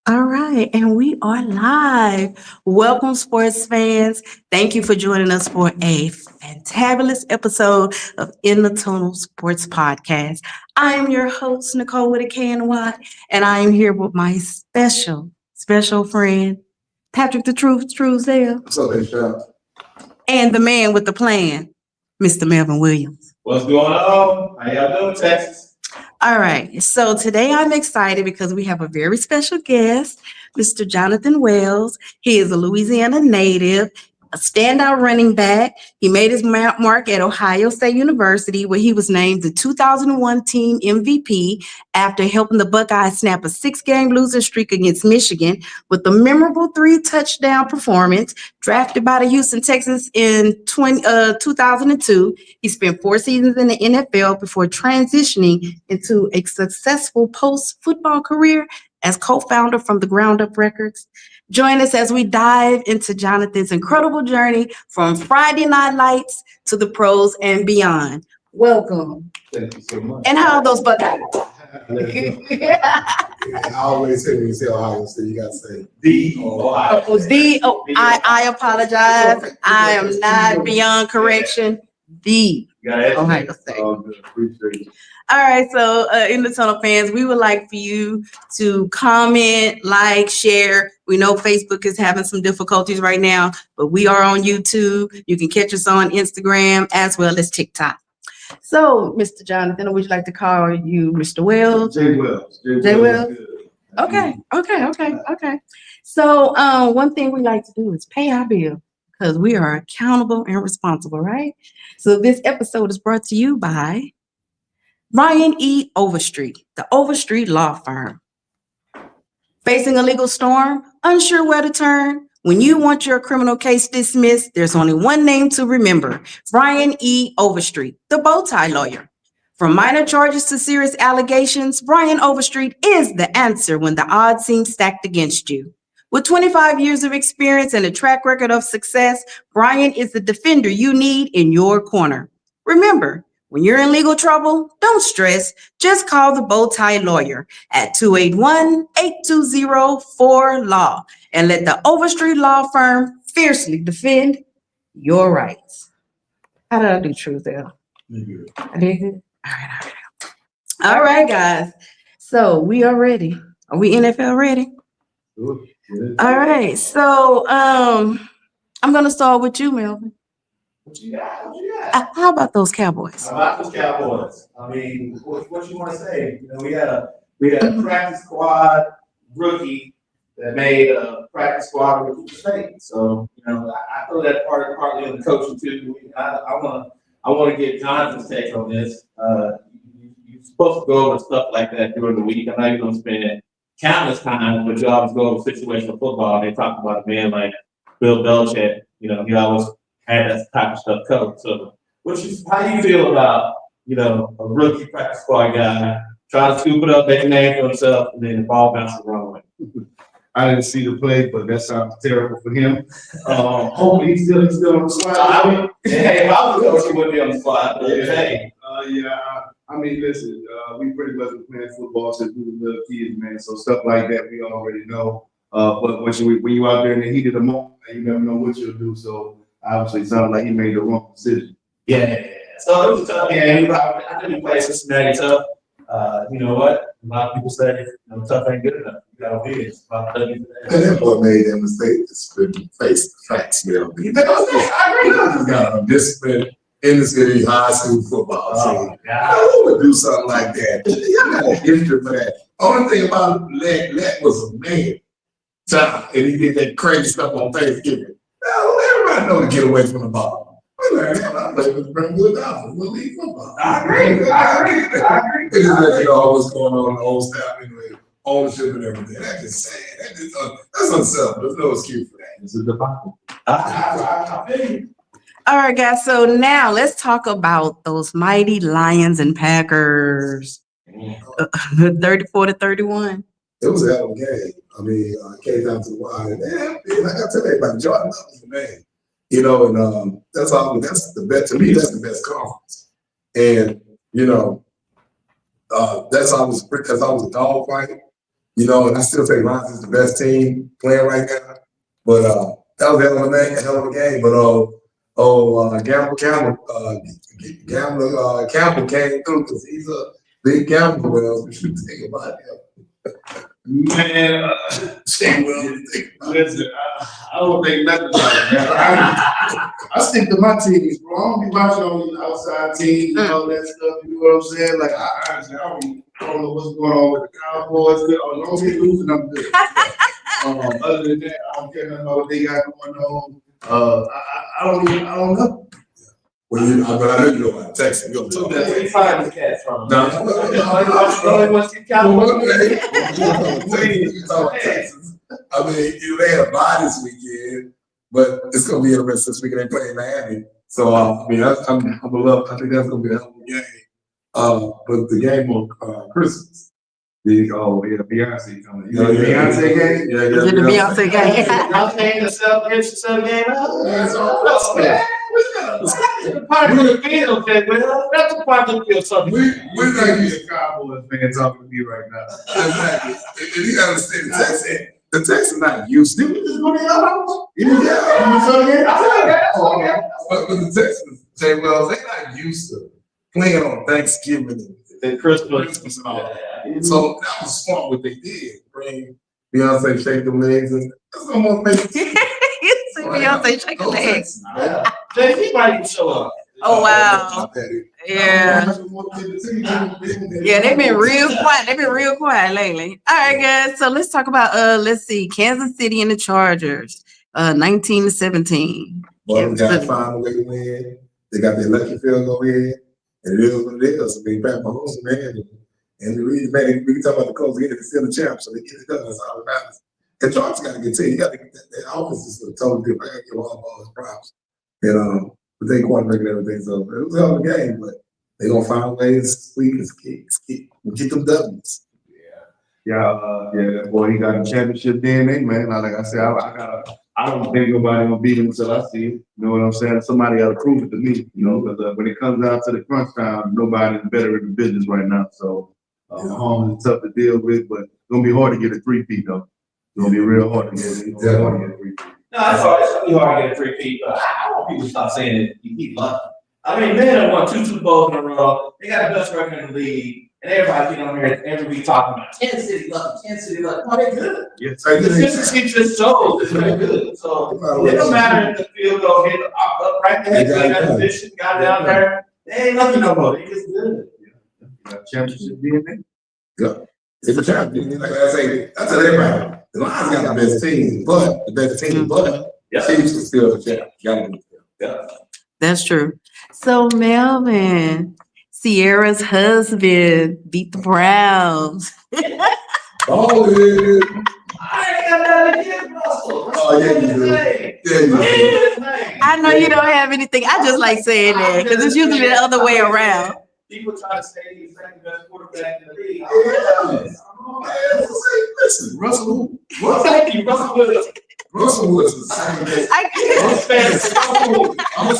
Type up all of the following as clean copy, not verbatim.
All right, and we are live. Welcome, sports fans. Thank you for joining us for a fantabulous episode of In the Tunnel Sports Podcast. I am your host, Nicole with a K and Y, and I am here with my special friend, Patrick the Truth Truesdale, So they shout. and the man with the plan, Mr. Melvin Williams. What's going on? How y'all doing, Texas? All right. So today I'm excited because we have a very special guest, Mr. Jonathan Wells. He is a Louisiana native, a standout running back. He made his mark at Ohio State University, where he was named the 2001 team MVP after helping the Buckeyes snap a 6-game losing streak against Michigan with a memorable 3-touchdown performance. Drafted by the Houston Texans in 2002, he spent 4 seasons in the NFL before transitioning into a successful post-football career as co-founder from the Ground Up Records. Join us as we dive into Jonathan's incredible journey from Friday Night Lights to the pros and beyond. Welcome. Thank you so much. And how are those Buckeyes? I always say when you say Ohio State, you gotta say I apologize. I am not beyond correction. The Ohio State. Appreciate you. All right, so in the tunnel fans, we would like for you to comment, like, share. We know Facebook is having some difficulties right now, but we are on YouTube. You can catch us on Instagram as well as TikTok. So, Mr. Jonathan, would you like to call you Mr. Wells? Jay Wells. Jay Wells? Okay. So, one thing we like to do is pay our bill because we are accountable and responsible, right? So, this episode is brought to you by Ryan E. Overstreet, the Overstreet Law Firm. Facing a legal storm, unsure where to turn? When you want your criminal case dismissed, there's only one name to remember: Ryan E. Overstreet, the Bowtie Lawyer. From minor charges to serious allegations, Brian Overstreet is the answer when the odds seem stacked against you. With 25 years of experience and a track record of success, Brian is the defender you need in your corner. Remember, when you're in legal trouble, don't stress. Just call the Bowtie Lawyer at 281-820-4LAW and let the Overstreet Law Firm fiercely defend your rights. How did I do, Truesdale? I did good? All right, guys. So we are ready. Are we NFL ready? All right. So I'm gonna start with you, Melvin. What you got? How about those Cowboys? How about those Cowboys? I mean, what you want to say? You know, we had a practice squad rookie that made a practice squad with Cooper State. So, you know, I throw that partly on the coaching too. I want to get Jonathan's take on this. You're supposed to go over stuff like that during the week. I know you're going to spend countless time, but you always go over situational football. They talk about a man like Bill Belichick. You know, he always had that type of stuff covered. So, how do you feel about, you know, a rookie practice squad guy trying to scoop it up, make a name for himself, and then the ball bounces the wrong way? I didn't see the play, but that sounds terrible for him. Hopefully he's still on the squad. Hey, if I was coach, he wouldn't be on the spot. But hey. I mean, listen, we pretty much been playing football since we were little kids, man. So stuff like that we already know. But when you out there in the heat of the moment, you never know what you'll do. So obviously, it sounded like he made the wrong decision. Yeah. So it was a tough game. I didn't play Cincinnati tough. You know what? A lot of people say, you know, tough ain't good enough. You gotta win. It's about And that boy made that mistake to split the face the facts, man. He got a discipline in the city high school football. So who would do something like that? You got a history for that. Only thing about Let was a man. Child, and he did that crazy stuff on Thanksgiving. Now, everybody know to get away from the ball. We learned how to play with Brentwood Dolphins. We'll leave football. I agree. It just let you know what's going on in the old staff anyway. Ownership and everything. That's just sad. That's unselfish. There's no excuse for that. It's a debacle. I feel you. All right, guys. So now let's talk about those mighty Lions and Packers. 34-31. It was a hell of a game. I mean, it came down to the wire. And like I tell everybody, Jordan Love was the man. You know, and that's the best. To me, that's the best conference. And you know, that's always because I was a dog fighter. You know, and I still think Lions is the best team playing right now. But that was a hell of a game. But Campbell came through because he's a big Campbell. Well, what you think about him? Man, listen, I don't think nothing about it, man. I stick to my teams, bro. I don't be watching all these outside teams and all that stuff. You know what I'm saying? Like, I honestly, I don't know what's going on with the Cowboys. As long as they losing, I'm good. Other than that, I don't care nothing about what they got going on. I don't know. Well, I know you know about Texas. You don't talk about Where you find the cats from? No. I mean, they had a bye this weekend, but it's gonna be interesting this weekend. They play in Miami, so I mean, I think that's gonna be a hell of a game. But the game on Christmas, Beyonce coming. You know, Beyonce game? Yeah, Is it the Beyonce game? Y'all saying the Celtics game out? That's all. Part of the field, okay, well, that's a part of the field, something. We're not used to Cowboys fans talking to me right now. exactly. And you gotta understand the Texans not used to. Did we just go to your house? But the Texans, Jay Wells, they not used to playing on Thanksgiving And Christmas. and all. So that was smart what they did. Bring Beyonce, shake them legs, and that's almost make it. You see Beyonce shaking her legs. JC might even show up. Oh, wow. Yeah. Yeah, they've been real quiet. They've been real quiet lately. All right, guys. So let's talk about let's see, Kansas City and the Chargers, 19-17. Well, they got to find a way to win. They got their lucky field goal in, and it is what it is. I mean, Pat Mahomes, man, and the reason, man, we can talk about the Colts again, they're still the champ, so they get it done. That's all that matters. And Chargers got to get to you. You got to get that offense is totally different. I got to give all his props. And but they quarterback and everything. So it was a hell of a game, but they're gonna find ways this week to get them W's. That boy, he got a championship DNA, man. Like I said, I don't think nobody gonna beat him until I see it. You know what I'm saying? Somebody gotta prove it to me, you know, because when it comes out to the crunch time, nobody's better in the business right now. So Mahomes is tough to deal with, but it's gonna be hard to get a 3-peat though. It's gonna be real hard to get it. No, it's gonna be hard to get a 3-peat, but I want people to stop saying that you keep lucky. I mean, men have won 2 Super Bowls in a row. They got the best record in the league. And everybody get on here every week talking about Kansas City lucky, Kansas City lucky. Oh, they're good. Yes. The consistency just shows that they're good. So it don't matter if the field goal hit up right there, they got position, got down there. They ain't lucky no more. They just good. Championship DNA. Yeah. It's a champion. Like I say, that's everybody. The Lions got the best team, but Chiefs is still the champ. That's true. So Melvin, Sierra's husband beat the Browns. Oh, yeah. I ain't got nothing against Russell. Oh, yeah, you do. Yeah, you do. I know you don't have anything. I just like saying that because it's usually the other way around. People try to say he's the second best quarterback in the league. Listen, Russell Thank you, Russell Wilson. was the second best. I I'm gonna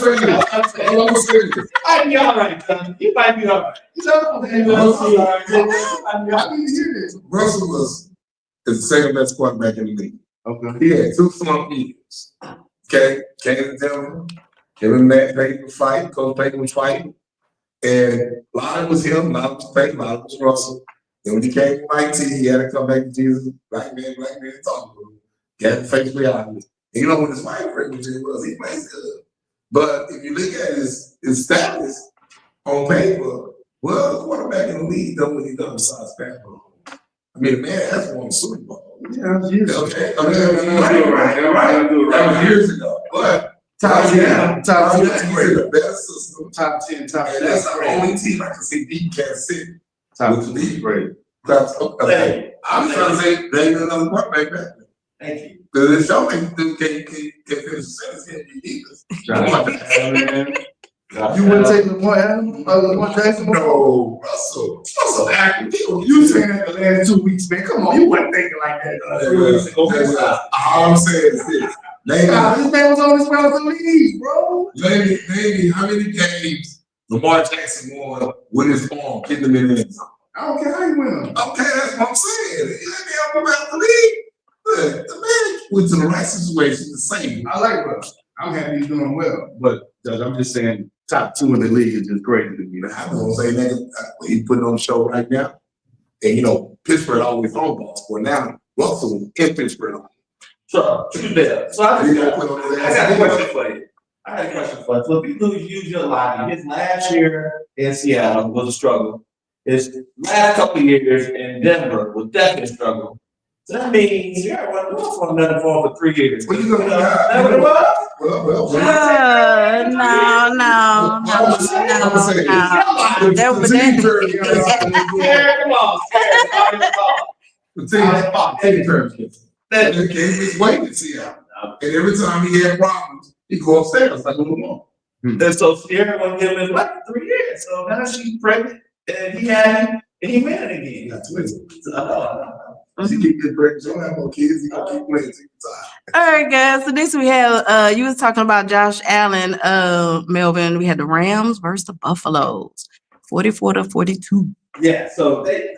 say this. I'd be all right, son. You might be all right. You know, I need to hear this. Russell is the second best quarterback in the league. Okay. He had 2 slump years. Okay, came to Denver. Him and Matt Payton was fighting. Coach Payton was fighting. And a lot of it was him, a lot of it was Payton, a lot of it was Russell. And when he came to Mike T, he had to come back to Jesus. Black man, talk to him. Got to face reality. And you know when his wife pregnant was, he played good. But if you look at his status on paper, well, the quarterback in the league done what he done besides Pat Mahomes. I mean, the man has won the Super Bowl. Yeah, years ago. Okay, Right. That was years ago. But Top 10, top 10. he's in the best system. Top 10, top 10. And that's the only team I can see beat Kansas City. Top with the 10. league. Great. Okay. I'm trying to say they need another quarterback back there. Thank you. Because it show me dude can finish the sentence, can't be Eagles. You wouldn't take Lamar Jackson before? No, Russell acting. You saying that the last 2 weeks, man. Come on, you wasn't thinking like that 3 weeks ago. All I'm saying is this. This man was on his way to the league, bro. Maybe how many games Lamar Jackson won with his arm, hitting them in the end zone? I I don't care how you win them. Okay, that's what I'm saying. Let me help him out the league. Look, the man went to the right situation, the same. I like Russ. I'm happy he's doing well, but I'm just saying top 2 in the league is just crazy to me. I don't say that. He's putting on the show right now. And you know, Pittsburgh always on ball. Well, now Russell in Pittsburgh. So, true that. So I He just gonna put on his I got a ass. question for you. So if you lose Usually, his last year in Seattle was a struggle. His last couple of years in Denver was definitely a struggle. So that means you got one for another for 3 years. What you gonna do? That what it was? Well. No. That was Yeah, come on. The team terms. And he's waiting to see out. And every time he had problems, he go upstairs like a little more. And so Sierra won't give him his life for 3 years. So now she's pregnant and he had him and he win it He again. got twins. So, I know. He keep getting pregnant. He don't have no kids. He gonna keep playing till he's tired. All right, guys. So next we have you was talking about Josh Allen, Melvin. We had the Rams versus the Buffaloes, 44-42. Yeah, so the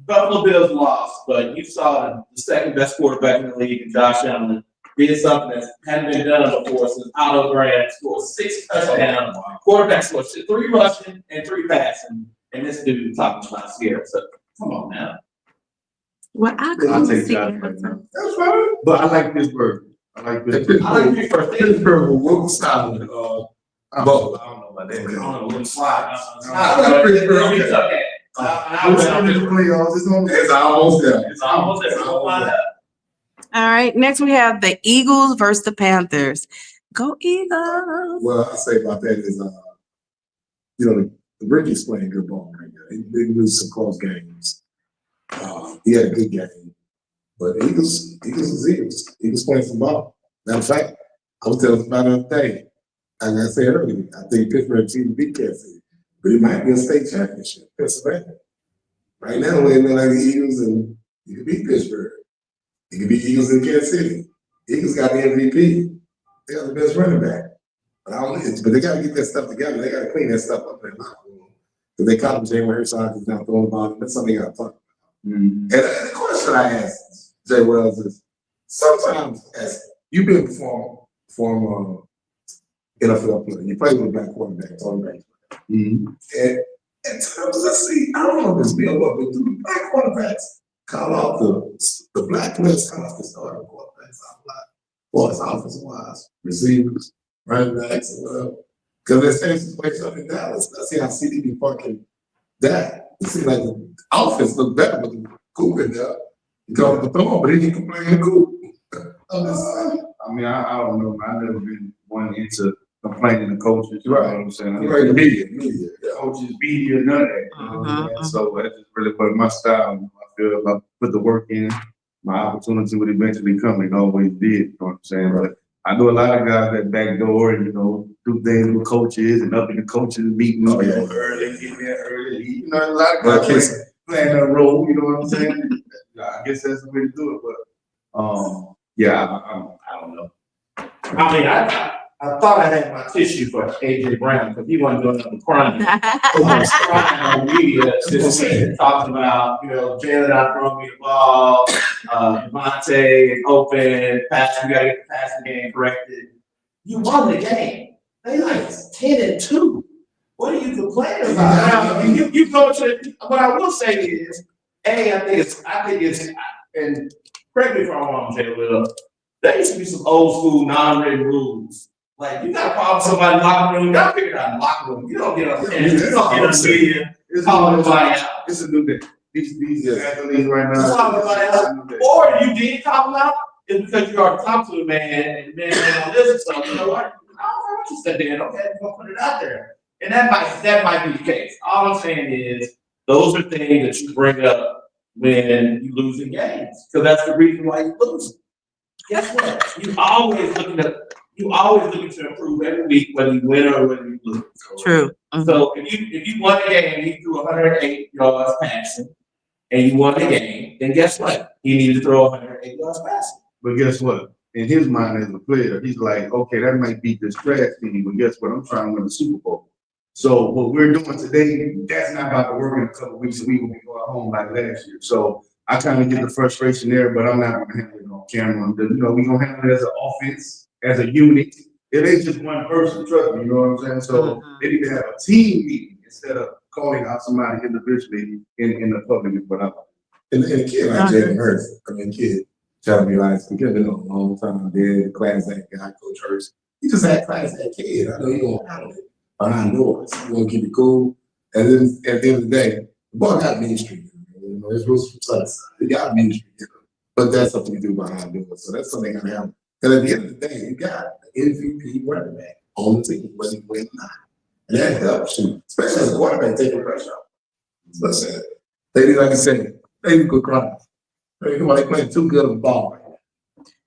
Buffalo Bills lost, but you saw the second best quarterback in the league, Josh Allen, did something that hadn't been done before since Otto Graham scored 6 touchdowns. Quarterback scored 3 rushing and 3 passing, and this dude talking about Sierra. So come on now. Well, I I'll couldn't take see Josh it. right now. That's fine. But I like Pittsburgh. I like Pittsburgh. I like you first. Pittsburgh will whoop solid. Both. I don't know about that. I don't know what it's like. I like Pittsburgh. I was on this. playoffs. It's almost there. It's almost there. We'll find out. All right. Next we have the Eagles versus the Panthers. Go Eagles. Well, I say about that is, you know, the Ricky's playing good ball right now. He did lose some close games. He had a good game, but Eagles is Eagles. Eagles playing some ball. Matter of fact, I was telling about the other day. Like I said earlier, I think Pittsburgh team beat Kansas City, but it might be a state championship, Pennsylvania. Right now, we're like the Eagles, and you can beat Pittsburgh. You can beat Eagles in Kansas City. Eagles got the MVP. They got the best running back. But they got to get that stuff together. They got to clean that stuff up in the locker room. Because they caught Jay Herzog is now throwing the ball. That's something they got to talk about. And the question I asked Jay Wells is, sometimes as you've been former NFL player, you play with a black quarterback, Tony Banks. And at times I see, I don't know if it's Bill up, but do the black quarterbacks call out the black players call out the starting quarterbacks out a lot? Well, it's offensive wise, receivers, running backs, and whatever. Because there's things to play up in Dallas. I see how CD be fucking that. It seems like the offense look better with the Coop in there. He got the throw, but he can complain the Coop. I mean, I don't know. I've never been one into complaining to coaches. You know what I'm saying? Right, media. Coaches beat you, none of that. You know what I'm saying? So that's just really what my style. I feel if I put the work in, my opportunity would eventually come. It always did. You know what I'm saying? But I know a lot of guys that backdoor and, you know, do things with coaches and up in the coaches meetings early, get there early. You know, a lot of guys playing that role, you know what I'm saying? I guess that's the way to do it. But yeah, I don't know. I mean, I thought I had my tissue for AJ Brown because he wasn't doing nothing crying. He was crying on media this week, talking about, you know, Jalen not throwing me the ball, Devontae is open, pass, we gotta get the passing game corrected. You won the game. They like 10-2. What are you complaining about? You go to, what I will say is, I think it's, and correct me if I'm wrong, Jay Will, there used to be some old school non-written rules. Like, you got a problem with somebody in the locker room, you gotta figure it out in the locker room. You don't get on the you don't get on the media, call everybody out. It's a new day. These athletes right now. Call everybody out. Or you did call them out, it's because you already talked to the man, and the man don't listen, so you know what? I don't know what you said there, okay, we're gonna put it out there. And that might be the case. All I'm saying is, those are things that you bring up when you lose in games, because that's the reason why you lose. Guess what? You always looking to improve every week, whether you win or whether you lose. True. So if you won the game, he threw 108 yards passing, and you won the game, then guess what? He needed to throw 108 yards passing. But guess what? In his mind as a player, he's like, okay, that might beat this trash team, but guess what? I'm trying to win the Super Bowl. So what we're doing today, that's not about to work in a couple of weeks, and we will be going home like last year. So I kind of get the frustration there, but I'm not gonna handle it on camera. You know, we're gonna handle it as an offense, as a unit. It ain't just one person, trust me, you know what I'm saying? So they need to have a team meeting instead of calling out somebody individually in the public, but And a kid like Jalen Hurts, I mean, kid, telling me like, because been on a long time, dead, class act guy, Coach Hurts. He just had class act kid. I know he gonna handle it behind doors. He gonna keep it cool. And then at the end of the day, the ball got Main Street. You know, it's rules for us. He got Main Street. You know? But that's something you do behind doors. So that's something gotta happen. And at the end of the day, you got the MVP running back on the team, whether you win or not. And that helps you, especially as a quarterback taking pressure off. Listen, they like I said, they could cry. They playing too good of a ball right now.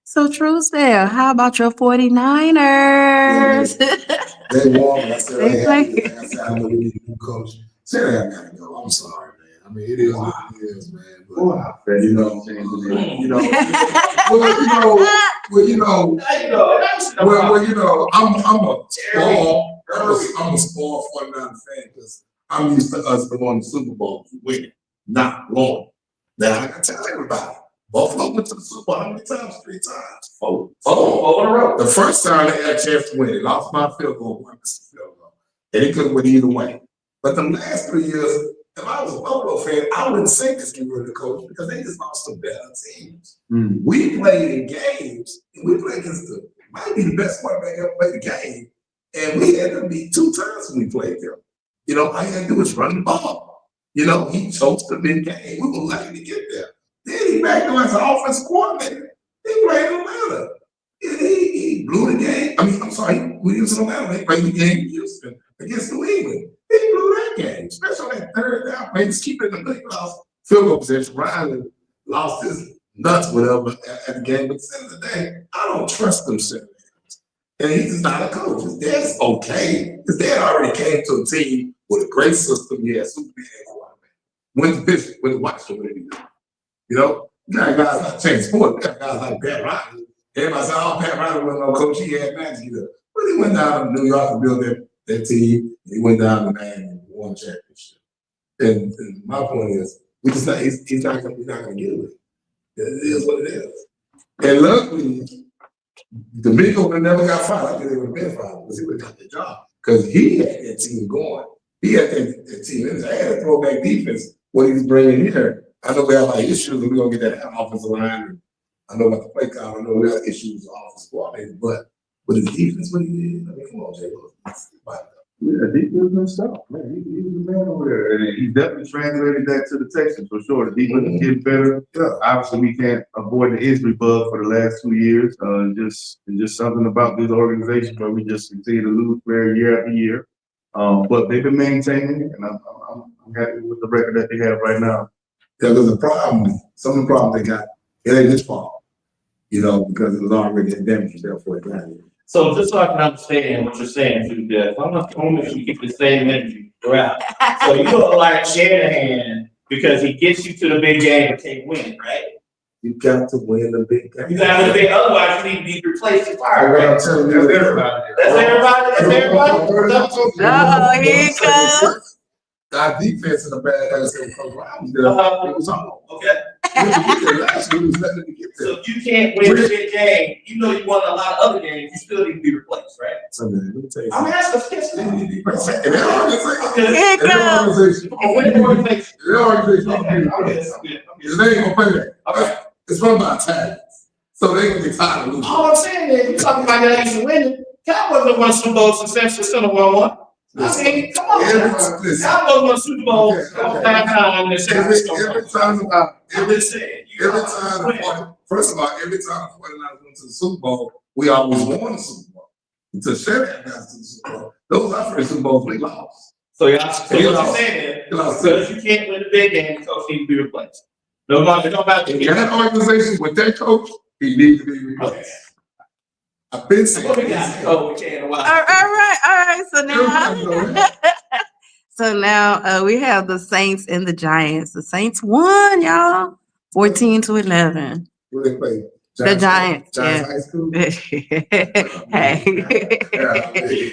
So Truesdale, how about your 49ers? They won. I said, They play. I said, I know we need a new coach. Say I gotta go. I'm sorry, man. I mean, it is what it is, man. But you know, I'm a spoiled 49 fan because I'm used to us going to Super Bowl, winning, not blowing. Now I gotta tell everybody, Buffalo went to the Super Bowl how many times? 3 times. Four in a row. The first time they had a chance to win, they lost my field goal, won the field goal. And they couldn't win either way. But the last 3 years, if I was a Buffalo fan, I wouldn't say this to the coach because they just lost to better teams. We played in games, and we played against might be the best quarterback ever played the game. And we had to beat 2 times when we played them. You know, all you had to do was run the ball. You know, he choked the big game. We were lucky to get there. Then he back on as an offensive coordinator. He played in Atlanta. He blew the game. I mean, I'm sorry, we was in Atlanta. They played the game in Houston against New England. He blew that game, especially on that third down. They just keep it in the big loss field goal position. Ryan lost his nuts, whatever, at the game. But at the end of the day, I don't trust them center. And he's not a coach. His dad's okay. His dad already came to a team with a great system. He had Superman quarterback. Went to Bishop, went to Washington, what did he do? You know, you got guys like Chase Ford, you got guys like Pat Riley. Everybody said, oh, Pat Riley wasn't no coach, he had magic either. But he went down to New York and built that team. He went down to Miami and won a championship. And my point is, he's not gonna get it. It is what it is. And luckily, D'Amico would have never got fired. I think they would have been fired because he would have got the job. Because he had that team going. He had that team in his had a throwback defense, what he was bringing here. I know we have like issues, and we're going to get that offensive line. And I know about the play call. I know we have issues with offensive coordinator, but with his defense, what he did, I mean, come on, Jay. yeah, defense been stout, man. He was the man over there, and he definitely translated that to the Texans for sure. The defense is getting better. Yeah. Obviously, we can't avoid the injury bug for the last 2 years. Just something about this organization where we just continue to lose players year after year. But they've been maintaining it, and I'm happy with the record that they have right now. Yeah, there's a problem. Some of the problems they got, it ain't his fault, you know, because it was already damaged there for a time. So just so I can understand what you're saying, too, Jeff, I'm not going to keep the same energy throughout. So you don't like Shanahan because he gets you to the big game and can't win, right? You got to win the big game. You got to win the big, otherwise you need to be replaced and fired, I'm right? telling you, that's everybody. That's everybody. That's everybody. Uh-oh, here it comes. Our defense in the bad ass came from around there. It was on. Okay. Last year, we was letting them get there. So if you can't win the big game, you know you won a lot of other games, you still need to be replaced, right? So, man, let me tell you I'm something. asking They this. need to be replaced. And that organization, Here it and that comes. organization, Oh, win the organization. that organization, Okay, they I'm good, I'm good, I'm good. ain't gonna play that. Okay. It's run by Italians. So they gonna be tired of losing. All I'm saying is, you talking about that used to winning. Cowboys have won Super Bowl successful center 1-1. I mean, come on. Everybody, listen. Cowboys won Super Bowl Okay, okay. all time. Every time about I'm just saying. you every gotta time win. first of all, every time the 49ers went to the Super Bowl, we always won the Super Bowl. Until Shanahan got to the Super Bowl. Those are first Super Bowls we lost. So y'all, so You what lost. you're saying is, You lost. because you can't win the big game, the coach needs to be replaced. No matter, it don't matter. In that organization with that coach, he needs to be replaced. I've been saying What we got? Oh, we can't. All right. So Everybody know now, that. so now we have the Saints and the Giants. The Saints won, y'all, 14-11. Who they play? The Giants, Giants yeah. High School. Hey, Yeah,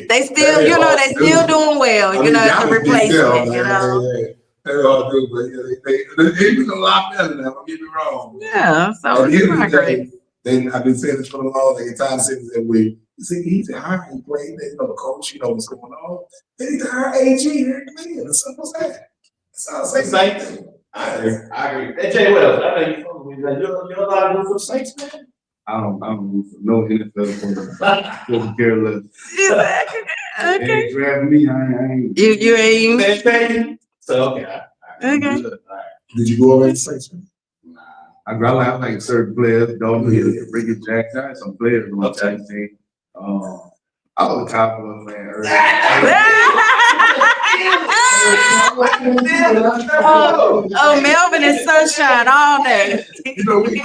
they still, you know, they still doing well, you know, as a replacement, you know. They all do, but they do a lot better now. Don't get me wrong. Yeah, so At the it's end of the progress. day, then I've been saying this for a long. They get tired of saying that we. You see, he's a hiring play. They know the coach. You know what's going on. They need to hire AG here. As simple as that. That's all I say. Same thing. I agree. Hey, Jay Wells, I know you from Louisiana. You're allowed to root for the Saints, man. I don't root for no NFL for careless. Okay, They draft me, I ain't. you ain't, Man, baby. So, okay. okay. Good. All right. Did you go over to Saints? Nah, I like certain players. Dalton Hill, Ricky Jackson. I had some players on my team. I was a Cowboys fan early. Oh, Melvin is sunshine all day. You know, we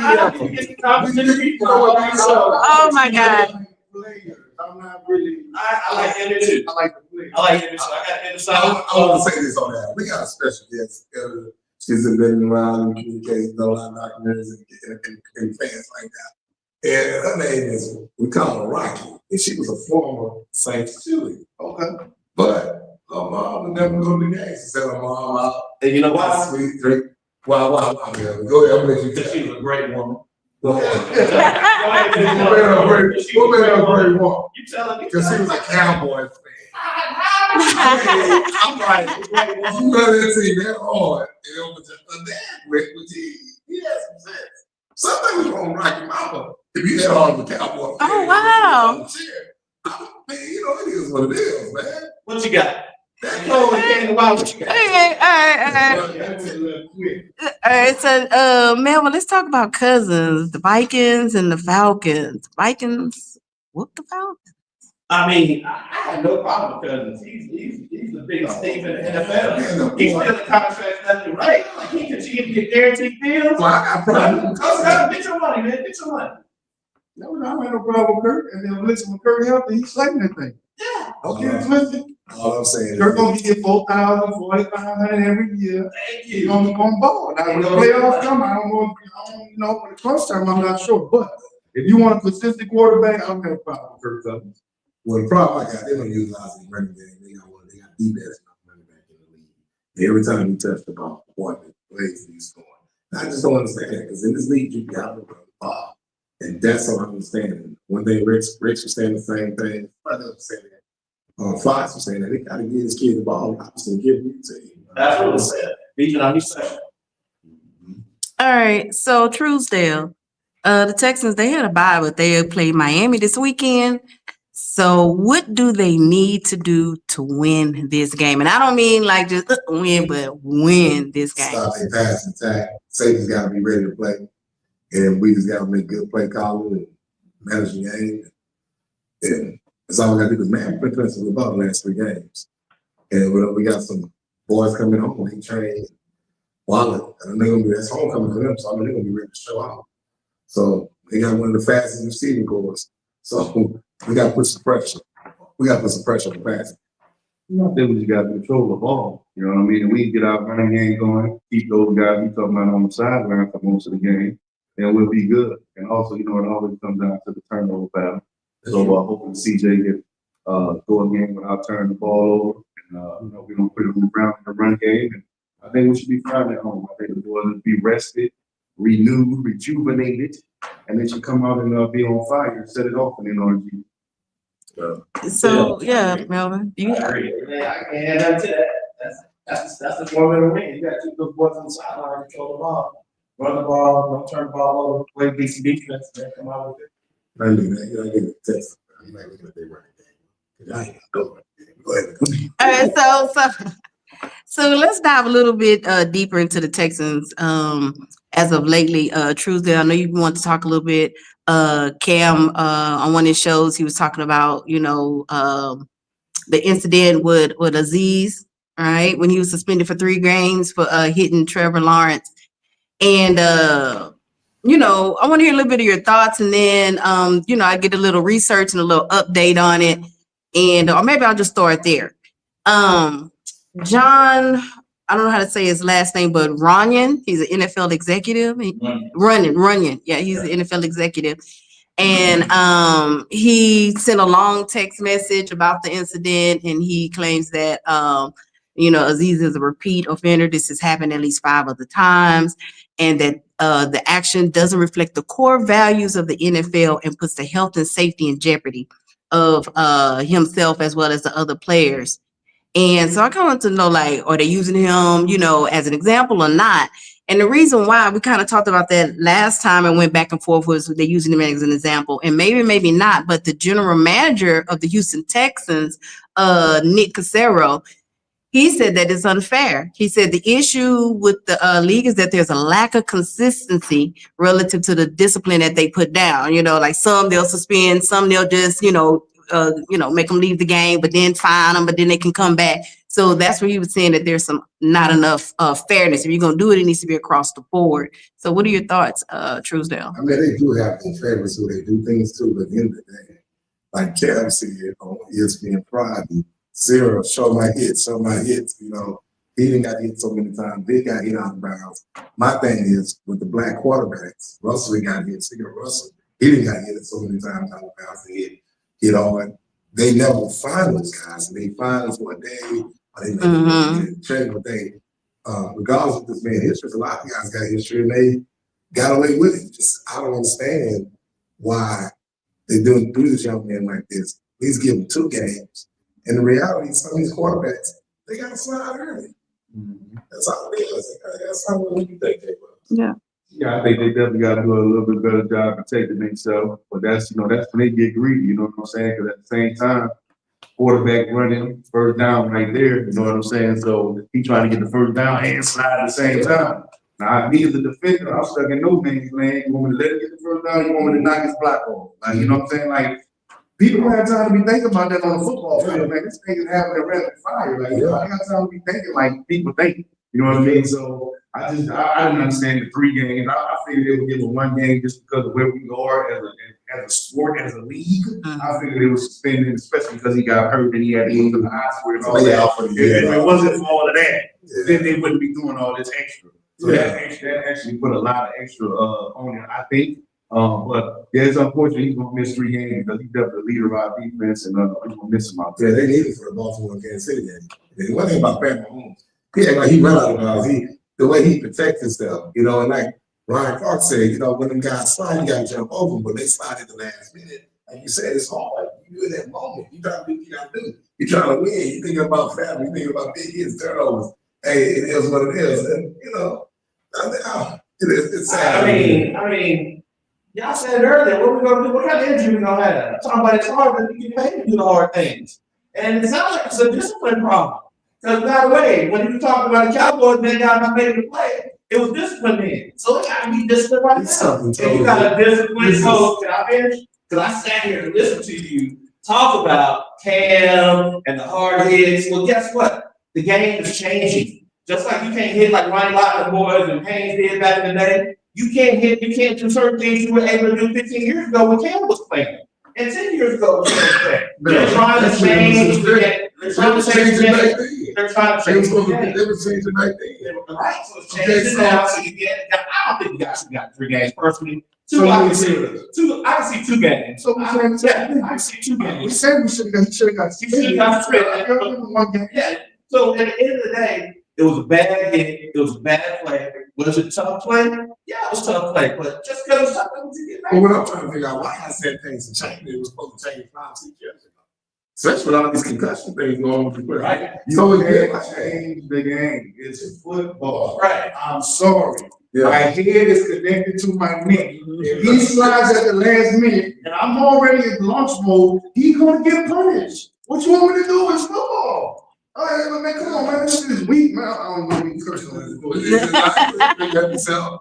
Oh my God. I'm not really. I like him too. I like the play. I like him too. I got him inside. I want to say this on that. We got a special guest. She's been around and communicating, a lot of documentaries and fans like that. And her name is, we call her Rocky. And she was a former Saints cheerleader. Okay. But her mom would never go to the games. She said her mom out. And you know why? Sweet drink. Why? Go ahead, I'm gonna let you Because she was a great woman. Go ahead. What made her a great woman? You telling me? Because she was a Cowboys fan. I'm right. You know that team that hard. And it was just a dad with he had some sense. Something was wrong with Rocky Mama if you that hard with Cowboys. Oh, wow. Man, you know, it is what it is, man. What you got? That What you got? All right, so Melvin, let's talk about cousins, the Vikings and the Falcons. Vikings whoop the Falcons. I mean, I have no problem with Cousins. He's the biggest team in the NFL. He's still in contract nothing right. Like he can get guaranteed deals. Well, I got problems. Get your money, man. Get your money. No, I had no problem with Kirk. And then listen, when Kirk healthy, he's slating that thing. Yeah. Okay, listen. All I'm saying Kirk is, gonna get 4,000, 4,500 every year. Thank He's you. gonna ball. Now when the playoffs come, I don't know, you know, when it crunch time, I'm not sure. But if you want a consistent quarterback, I don't have a problem with Kirk Cousins. well, the problem I got, they don't utilize his running back. They got the best running back in the league. Every time he touched the ball, boy, the plays he's scoring. I just don't understand that because in this league, you got to run the ball. And that's what I'm understanding. One day, Rich was saying the same thing. Brother was saying that. Fox was saying that they got to give his kid the ball. I was going to give it to him. That's what I said. Beating on his side. All right, so Truesdale, the Texans, they had a bye, but they played Miami this weekend. So what do they need to do to win this game? And I don't mean like just win, but win this game. Stop their pass attack. Safety's got to be ready to play. And we just got to make good play calling and manage the game. And that's all we got to do because, man, we've been playing some ball the last 3 games. And we got some boys coming home. They train Wallet. And they're going to be, that's homecoming for them. So I mean, they're going to be ready to show out. So they got one of the fastest receiving cores. So we got to put some pressure. We got to put some pressure on the pass. I think we just got to control the ball. You know what I mean? And we get our running game going, keep those guys we talking about on the sideline for most of the game, and we'll be good. And also, you know, it always comes down to the turnover battle. So hoping CJ get go again without turning the ball over. And you know, we're gonna put it on the ground in the run game. And I think we should be fine at home. I think the boys will be rested, renewed, rejuvenated, and they should come out and be on fire and set it off in NRG. So yeah, Melvin, I agree. I can't add that to that. That's the formula to win. You got to keep those boys on the sideline, control the ball, run the ball, don't turn the ball over, play decent defense, and then come out with it. I mean, you know, I get a text. I'm like looking at their running game. I ain't go ahead. all right, so let's dive a little bit deeper into the Texans. As of lately, Truesdale, I know you want to talk a little bit. Cam on one of his shows, he was talking about, you know, the incident with Aziz, right? When he was suspended for 3 games for hitting Trevor Lawrence. And you know, I want to hear a little bit of your thoughts, and then you know, I get a little research and a little update on it. And or maybe I'll just start there. John, I don't know how to say his last name, but Runyon, he's an NFL executive. Runyon. Yeah, he's an NFL executive. And he sent a long text message about the incident, and he claims that Aziz is a repeat offender. This has happened at least 5 other times, and that the action doesn't reflect the core values of the NFL and puts the health and safety in jeopardy of himself as well as the other players. And so I kind of want to know, like, are they using him, as an example or not? And the reason why, we kind of talked about that last time and went back and forth, was they're using him as an example. And maybe not, but the general manager of the Houston Texans, Nick Caserio, he said that it's unfair. He said the issue with the league is that there's a lack of consistency relative to the discipline that they put down. Like some they'll suspend, some they'll just, make them leave the game, but then fine them, but then they can come back. So that's where he was saying that there's not enough fairness. If you're going to do it, it needs to be across the board. So what are your thoughts, Truesdale? I mean, they do have their favorites who they do things to, but at the end of the day, like Cam said on ESPN Friday, Sarah, show my hits. He didn't got hit so many times. They got hit out of bounds. My thing is, with the black quarterbacks, Russell got hit. Russell, he didn't got hit so many times out of bounds. And they never find those guys. And they find us one day, or they train one day. Regardless of this man's history, a lot of guys got history and they got away with it. I don't understand why they're doing through this young man like this. Please give him 2 games. And the reality, some of these quarterbacks, they got to slide early. That's all it is. That's how you think they will. Yeah. Yeah, I think they definitely got to do a little bit better job protecting themselves. But that's when they get greedy, you know what I'm saying? Because at the same time, quarterback running first down right there, you know what I'm saying? So he trying to get the first down and slide at the same time. Now, me as a defender, I'm stuck in no man's land. You want me to let him get the first down? You want me to knock his block off? Like, you know what I'm saying? Like, people don't have time to be thinking about that on the football field, man. This thing is having a rapid fire. Like, I got time to be thinking like people think. You know what I mean? So I didn't understand the 3 games. I figured they would give him 1 game just because of where we are as a sport, as a league. I figured they were suspending, especially because he got hurt and he had to go to the hospital and all that. If it wasn't for all of that, then they wouldn't be doing all this extra. So that actually put a lot of extra on it, I think. But yeah, it's unfortunate he's gonna miss 3 games because he's definitely the leader of our defense, and we're gonna miss him out there. Yeah, they need it for the Baltimore and Kansas City game. One thing about Pat Mahomes, he act like he run out of bounds. The way he protects himself, and like Ryan Clark said, when them guys slide, you gotta jump over them, but they slide at the last minute. Like you said, it's hard. You in that moment, you trying to do what you gotta do. You trying to win. You thinking about family. You thinking about big hits, turnovers. Hey, it is what it is, and it's sad. I mean, y'all said earlier, what we gonna do? What kind of injury we gonna have? I'm talking about it's hard that you get paid to do the hard things, and it sounds like it's a discipline problem. Because by the way, when you talk about the Cowboys, they got not made to play. It was discipline then, so it got to be discipline right now. And you got a discipline coach. Can I finish? Because I sat here and listened to you talk about Cam and the hard hits. Well, guess what? The game is changing. Just like you can't hit like Ronnie Lott and boys and Haynes did back in the day. You can't do certain things you were able to do 15 years ago when Cam was playing. And 10 years ago, they're trying to change. They're trying to change the game. They're trying to change the game. They were changing back then. Right, so it's changing now. So you get. I don't think you guys got 3 games personally. 2, I can see. 2, I can see 2 games. So I can see 2 games. We said we should have got. You should have got 3. Yeah. So at the end of the day, it was a bad hit. It was a bad play. Was it tough play? Yeah, it was tough play. But just because it was tough, it was get back. But what I'm trying to figure out, why I said things to change, it was supposed to change 5, 6 years ago. Especially with all these concussion things going on with the player. Right. So You it can't change the game. It's football. Right. I'm sorry. Yeah. My head is connected to my neck. If he slides at the last minute and I'm already in launch mode, he's gonna get punished. What you want me to do? It's football. All right, man, come on, man. This is weak, man. I don't know what cursing on.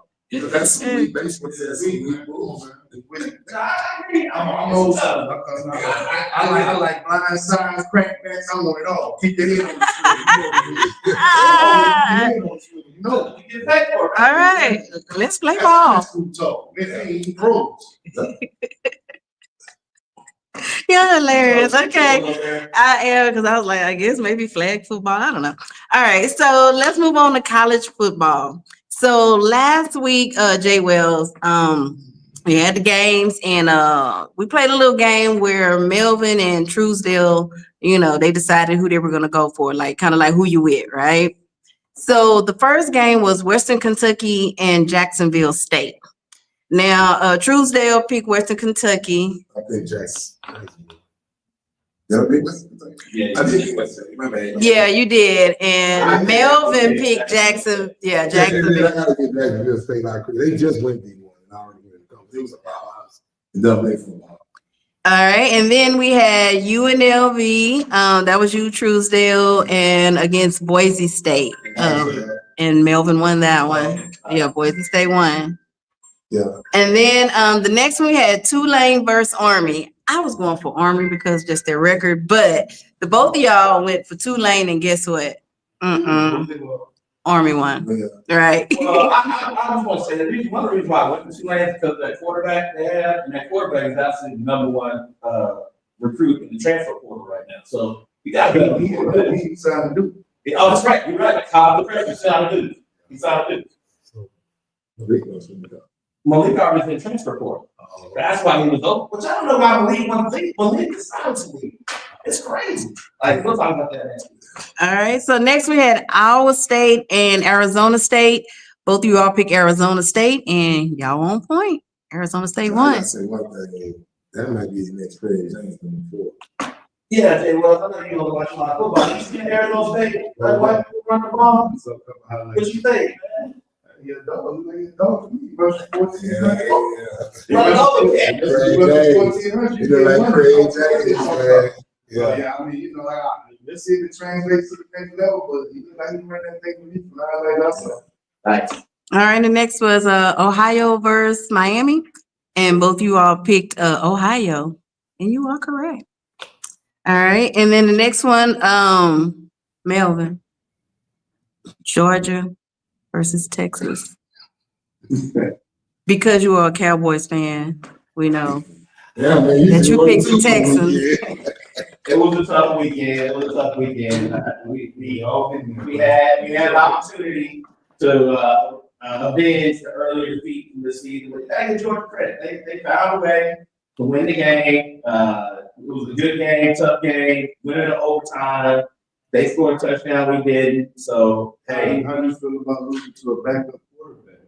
That's sweet, basically. That's sweet. I agree. I'm old school. I like blind signs, crackbacks. I want it all. Keep it in. You know, You get paid for it. All right, let's play ball. School talk. It ain't pros. You're hilarious. Okay. I am, because I was like, I guess maybe flag football. I don't know. All right. So let's move on to college football. So last week, Jay Wells, we had the games and we played a little game where Melvin and Truesdale, they decided who they were gonna go for, like kind of like who you with, right? So the first game was Western Kentucky and Jacksonville State. Now, Truesdale picked Western Kentucky. I think Jackson. Yeah, I think Western Kentucky. Yeah, I think Western. My bad. Yeah, you did. And Melvin picked Jackson. Yeah, I Jacksonville. gotta get Jacksonville State out. They just went D1 and I already went to come. It was a powerhouse in double A football. All right. And then we had UNLV. That was you, Truesdale, and against Boise State. And Melvin won that one. Yeah, Boise State won. Yeah. And then the next one we had Tulane versus Army. I was going for Army because just their record, but the both of y'all went for Tulane, and guess what? Army won. Yeah. Right. Well, I was going to say that one of the reasons why I went to Tulane is because of that quarterback they have, and that quarterback is actually the number one recruit in the transfer portal right now. So you got to be. He signed to do. Oh, that's right. You're right. Kyle the He signed to do. He signed to do. Malik already in transfer portal. That's why he was open. Which I don't know why Malik is signed to me. It's crazy. Like, we'll talk about that next week. All right. So next we had Iowa State and Arizona State. Both of you all picked Arizona State, and y'all on point. Arizona State won. I say one thing. That might be the next Craig James number 4. Yeah, Jay Wells, I know you don't watch a lot of football. You see Arizona State, like white people run the ball. What you think, man? Yeah, dog. He rushed 1400. You know, like Craig James, man. Yeah, I mean, like, let's see if it translates to the next level, but he looked like he ran that thing with me from LA. Nice. All right. The next was Ohio versus Miami, and both you all picked Ohio, and you are correct. All right. And then the next one, Melvin, Georgia versus Texas. Because you are a Cowboys fan, we know Yeah, man. that you picked the Texans. It was a tough weekend. We had an opportunity to avenge the earlier defeat from the season. But I give Georgia credit. They found a way to win the game. It was a good game, tough game, went into overtime. They scored a touchdown, we didn't. So hey, How do you feel about losing to a backup quarterback?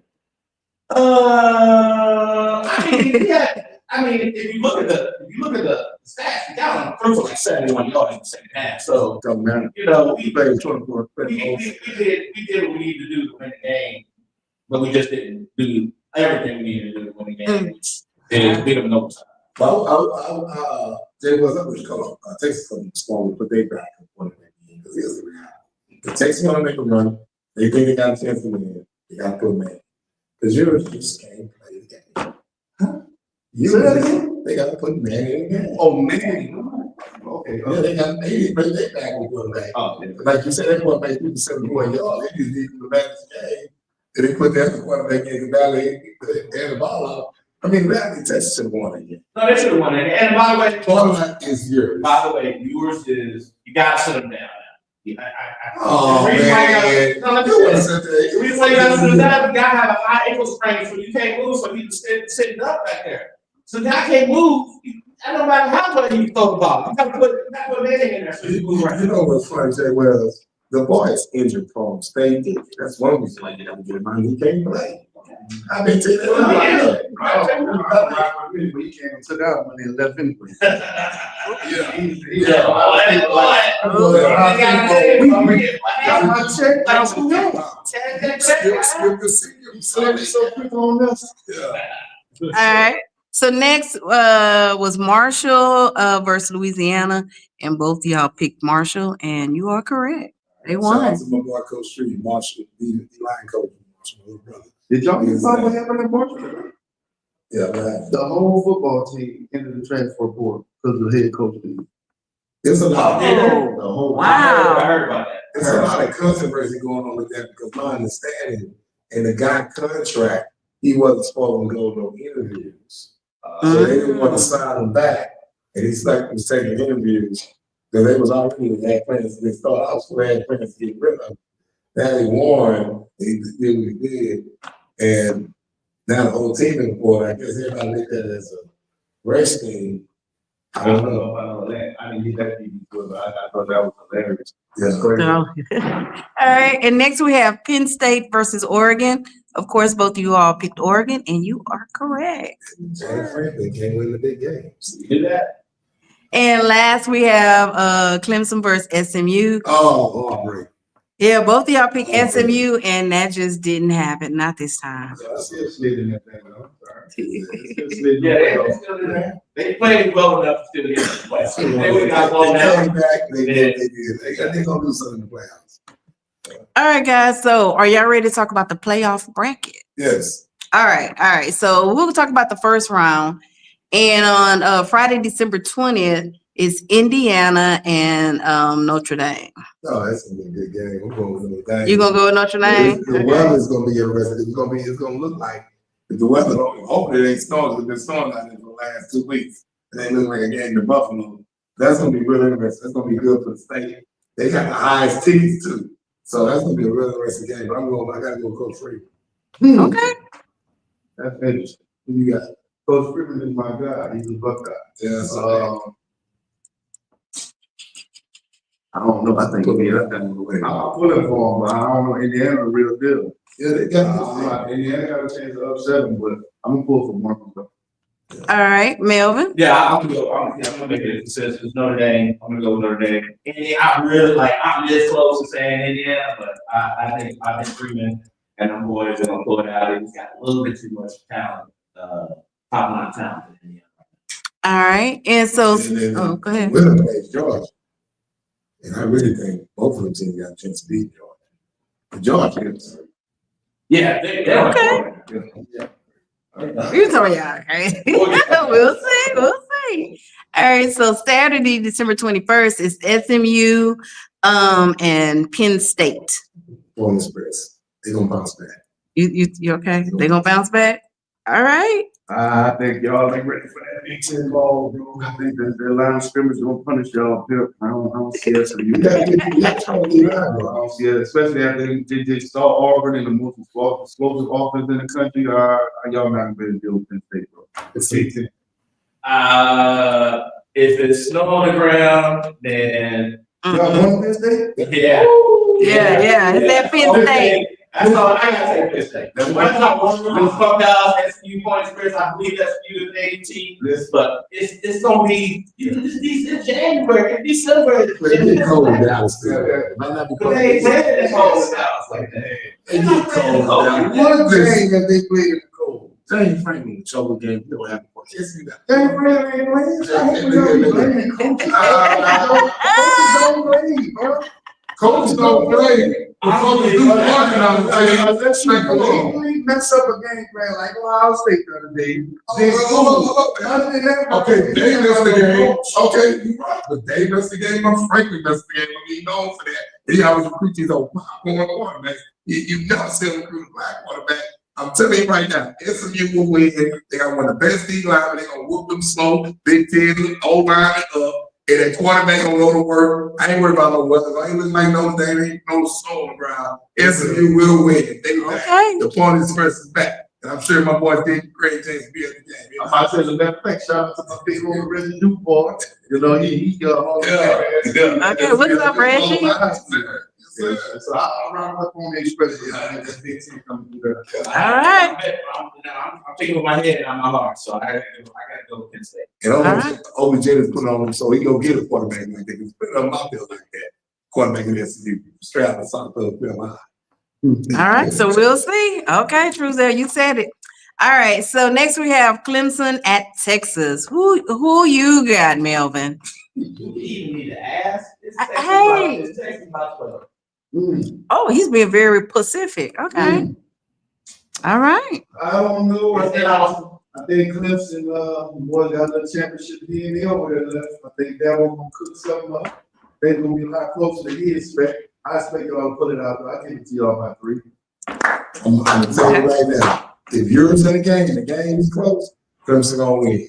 I mean, if you look at the stats, we got on through for like 71 yards in the second half. So Don't matter. we played 24. did what we needed to do to win the game, but we just didn't do everything we needed to do to win the game. And beat them in overtime. Jay was up with color. Texas going to put their back in one of that game because here's the reality. The Texas want to make a run. They think they got a chance to win. They got to put man. Because you just can't play the game. They got to put man in the game. Oh, man. Okay. Yeah, they didn't bring their back with quarterback. Like you said, they want to make people 71 yards. They just need to go back to the game. And they put the other quarterback in the valley and the ball out. I mean, Valley Texas should have won it. No, they should have won it. And by the way, Quarterback is yours. by the way, yours is you gotta sit them down. Oh, man. The reason why you gotta sit them down, the guy have a high ankle sprain, so you can't move, so he's sitting up back there. So the guy can't move. I don't matter how much you throw the ball. You gotta put anything in there so you move right. You know what's funny, Jay Wells? The boy is injured prone. Stay deep. That's one reason why you gotta get him out. He can't play. I've been telling you that. But he came and took out when he left anyway. So quick on this. All right. So next was Marshall versus Louisiana, and both of y'all picked Marshall, and you are correct. They won. Shout out to my boy Coach Street, Marshall, the line coach, Marshall, little brother. Did y'all hear about what happened in Marshall? Yeah, man. The whole football team entered the transfer portal because of the head coach. It's a lot. Oh, The whole wow. I heard about that. There's a lot of controversy going on with that because my understanding, in the guy contract, he wasn't supposed to go to no interviews. So they didn't want to sign him back and he was taking interviews. Because they was already had plans, they started out school, had plans to get rid of him. Now he won, he did what he did, and now the whole team is bored. I guess everybody looked at it as a race thing. I don't know if I know that. I didn't get that deep into it, but I thought that was hilarious. Yeah. Crazy. All right, and next we have Penn State versus Oregon. Of course, both of you all picked Oregon, and you are correct. James Franklin can't win the big games. You do that? And last we have Clemson versus SMU. Oh, great. Yeah, both of y'all picked Oh, SMU, and that just didn't happen, not this time. I still slid in that thing, though. I'm sorry. Still slid in Yeah, that they thing. still in there. They played well enough to still get in the playoffs. They would got They blown out. came back, they did. They gonna do something in the playoffs. All right, guys. So, are y'all ready to talk about the playoff bracket? Yes. All right. So, we'll talk about the first round. And on Friday, December 20th, it's Indiana and Notre Dame. Oh, that's gonna be a good game. I'm going with Notre Dame. You gonna go with Notre Dame? The weather's gonna be interesting. It's gonna look like if the weather hopefully it ain't snowing. It's been snowing out there for the last 2 weeks. And they look like a game to Buffalo. That's gonna be really interesting. That's gonna be good for the state. They got the highest teams too. So that's gonna be a really interesting game. But I gotta go Coach Freeman. Okay. That's interesting. Who you got? Coach Freeman is my guy. He's a Buckeye. Yeah, so I don't know. I think Put me Indiana. up that way. I'll pull it for him, but I don't know. Indiana the real deal. Yeah, they got Indiana got a chance to upset them, but I'm gonna pull for Marcus. All right, Melvin. Yeah, I'm gonna make it a consensus. Notre Dame. I'm gonna go with Notre Dame. And I'm this close to saying Indiana, but I think Freeman and them boys are gonna pull it out. He's got a little bit too much talent, top line talent in Indiana. All right. And so, And go ahead. Willem plays Georgia. And I really think both of them teams got a chance to beat Georgia. But Georgia is. Yeah, they're Okay. You told me, okay. We'll see. All right, so Saturday, December 21st is SMU and Penn State. Point Express. They're gonna bounce back. You okay? They gonna bounce back? All right. I think y'all ain't ready for that Big Ten ball, bro. I think the line of scrimmage gonna punish y'all. I don't see us. You gotta totally right, I bro. don't see it, especially after they saw Auburn in the most explosive offense in the country. Y'all not gonna deal with Penn State, bro. It's Big Ten. If it's snow on the ground, then Y'all won Penn State? yeah. Yeah. It's at Penn State. That's all I gotta say. Penn State. That's One top one fuck out SMU Point Express. I believe SMU is a team, but it's gonna be it's January, December. But it get cold down still. It might not be But they ain't cold. playing in the cold South like that. It get cold down. One game that they played in the cold. James Franklin will choke a game. You don't have to watch. Yes, you got. James Franklin ain't playing. Coaches don't play. The coaches do working on it. Let's strike along. Mess up a game plan like Ohio State the other day. Okay, they missed the game. Okay, you right, but they missed the game. Franklin missed the game. He known for that. He always recruits his old popcorn quarterback. You never see him recruit a black quarterback. I'm telling you right now, SMU will win. They got one of the best D linemen. They're gonna whoop them slow. Big Ten, old line up. And that quarterback gonna go to work. I ain't worried about no weather. I ain't looking like no day. Ain't no snow on the ground. SMU will win. They back. Okay. The Point Express is back. And I'm sure my boy did great things to be at the game. I'm about to say the best thing. Shout out to my big old Reggie Newport. You know, he Okay, what's up, Reggie? So I round up on the express. That Big Ten coming through there. All right. I'm thinking with my head and my heart, so I gotta go with Penn State. And Alright. OBJ is putting on him, so he go get a quarterback like that. He's putting on my field like that. Quarterback in SMU, straight out of South Carolina. All right, so we'll see. Okay, Truzel, you said it. All right, so next we have Clemson at Texas. Who you got, Melvin? You even need to ask. It's Hey. Texas about 12. Oh, he's being very Pacific. Okay. All right. I don't know. Is it awesome? I think Clemson, boy, got a championship DNA over there left. I think that one gonna cook something up. They're gonna be a lot closer than he expect. I expect y'all to put it out, but I give it to y'all by 3. I'm gonna tell you right now, if Europe's in the game and the game is close, Clemson gonna win.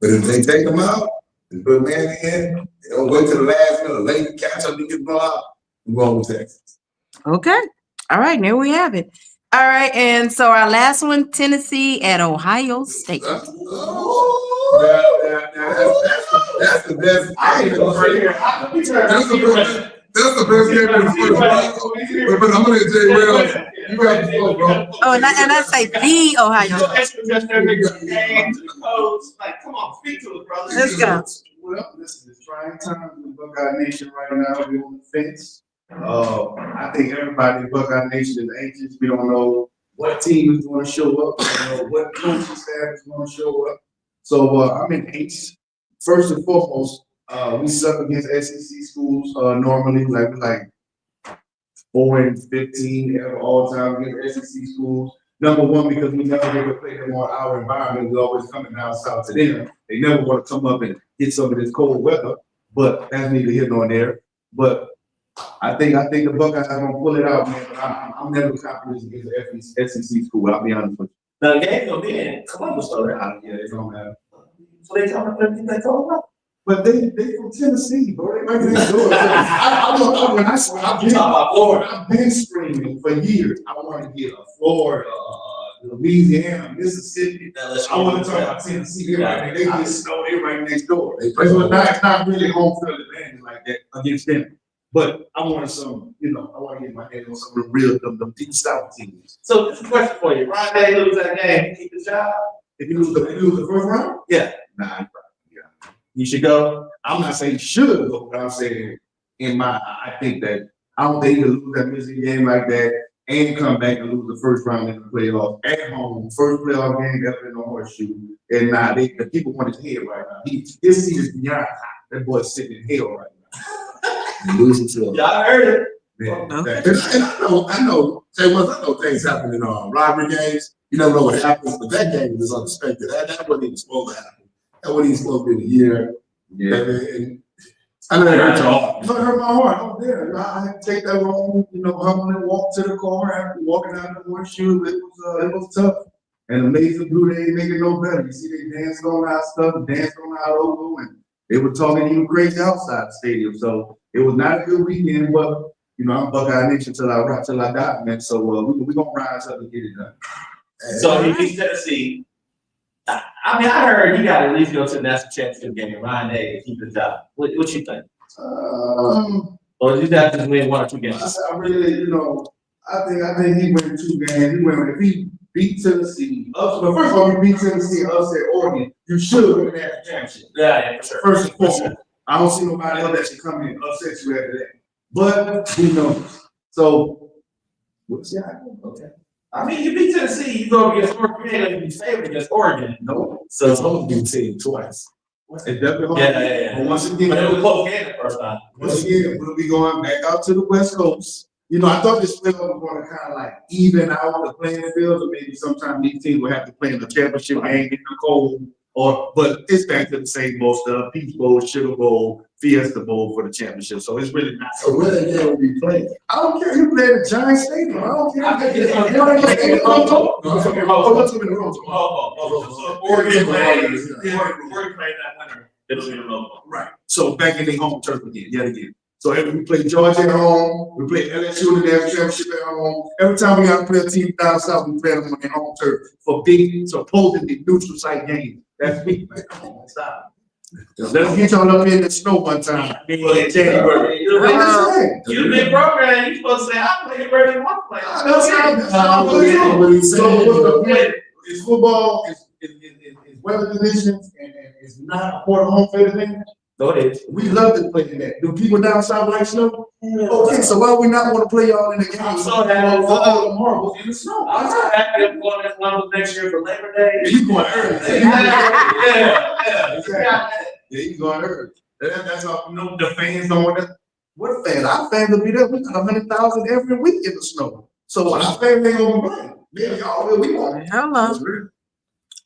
But if they take them out, and put man in, they don't wait till the last minute, late catch up to get blown out. I'm going with Texas. Okay. All right, there we have it. All right, and so our last one, Tennessee at Ohio State. That's the best. I ain't gonna say here. That's the best game in the football. But I'm gonna tell you, well, you got the floor, bro. Oh, and I say the Ohio State. Like, come on, speak to us, brother. Let's go. Well, this is trying times in Buckeye Nation right now. We're on the fence. I think everybody in Buckeye Nation is anxious. We don't know what team is going to show up. We don't know what coaching staff is going to show up. So I'm in H. First and foremost, we suck against SEC schools normally, like 4-15 at all time against SEC schools. Number one, because we never get to play them on our environment. We always coming down south to them. They never want to come up and get some of this cold weather, but that's neither here nor there. But I think the Buckeyes are gonna pull it out, man. But I'm never confident against the SEC school. I'll be honest with Now, the game's gonna be in Columbus, though, right? you. Yeah, they don't have. So they talking about. But they from Tennessee, bro. They right next door. I've been screaming for years. I want to get a Florida, Louisiana, Mississippi. I want to talk about Tennessee. They just know they right next door. It's not really home field advantage like that against them. But I wanted some, I want to get my head on some of the real, them deep south teams. So this is a question for you. Ryan Day lose that game, he keep his job? If you lose the first round, Yeah. nah, You should go. I'm not saying should, but I'm saying I think that I don't think you can lose that Michigan game like that and come back and lose the first round in the playoff at home, first playoff game ever in the horseshoe. And now the people want his head right now. His seat is beyond hot. That boy's sitting in hell right now. Losing to Y'all heard it. Man, Okay. And I know, Jay Woods, I know things happen in rivalry games. You never know what happens, but that game was unexpected. That wasn't even supposed to happen. That wasn't even supposed to be the year. yeah. And I know that hurt y'all. No, it hurt my heart. Oh, there. I had to take that home, humble and walk to the car after walking out the horseshoe. It was tough. And Amazing Blue, they ain't make it no better. You see, they danced on our stuff, danced on our logo, and they were talking even crazy outside the stadium. So it was not a good weekend, but I'm Buckeye Nation till I die, man. So we gonna rise up and get it done. So he beats Tennessee. I mean, I heard you got to at least go to the national championship game and Ryan Day to keep his job. What you think? Or you have to win 1 or 2 games? I really, I think he win 2 games. If he beat Tennessee, but first of all, if he beat Tennessee, upset Oregon, you should win that championship. Yeah, for sure. First and foremost, I don't see nobody else that should come in and upset you after that. But who knows? So we'll see how it goes. Okay. I mean, you beat Tennessee, you go against Oregon, you ain't gonna be favored against Oregon. No, So it's supposed to be the team twice. it's definitely hard. Yeah. But once again, But it was close game the first time. we'll be going back out to the West Coast. I thought this split was going to kind of like even out the playing fields, or maybe sometimes these teams will have to play in the championship game in the cold. But it's back to the same old stuff: Peach Bowl, Sugar Bowl, Fiesta Bowl for the championship. So it's really not. So where that game will be played? I don't care. You play at the Giant Stadium. I don't care. I think it's on- No, I'm talking about the Rose Bowl. So Oregon played that winner. It'll be a local. Right. So back in their home turf yet again. So every we play Georgia at home, we play LSU in the national championship at home. Every time we got to play a team down south, we play them on their home turf for big, supposedly neutral site games. That's big, man. Come on, stop. Let's get y'all up in the snow one time in January. You're I'm just saying. a big program, you supposed to say, I play where they want to play. That's how what he's So what's the saying. point? It's football, it's weather conditions, and it's not a quarter home field thing. So it is. We love to play in that. Do people down south like snow? Okay, so why we not want to play y'all in the game? I'm so happy. For all the marbles in the snow. I'm so happy I'm going to Columbus next year for Labor Day. Yeah, you going early. Yeah. Yeah, you going early. That's all. The fans don't want that. What fans? Our fans will be there. We got 100,000 every week in the snow. So our fans ain't gonna be playing. Yeah, y'all will. We won't. Hello.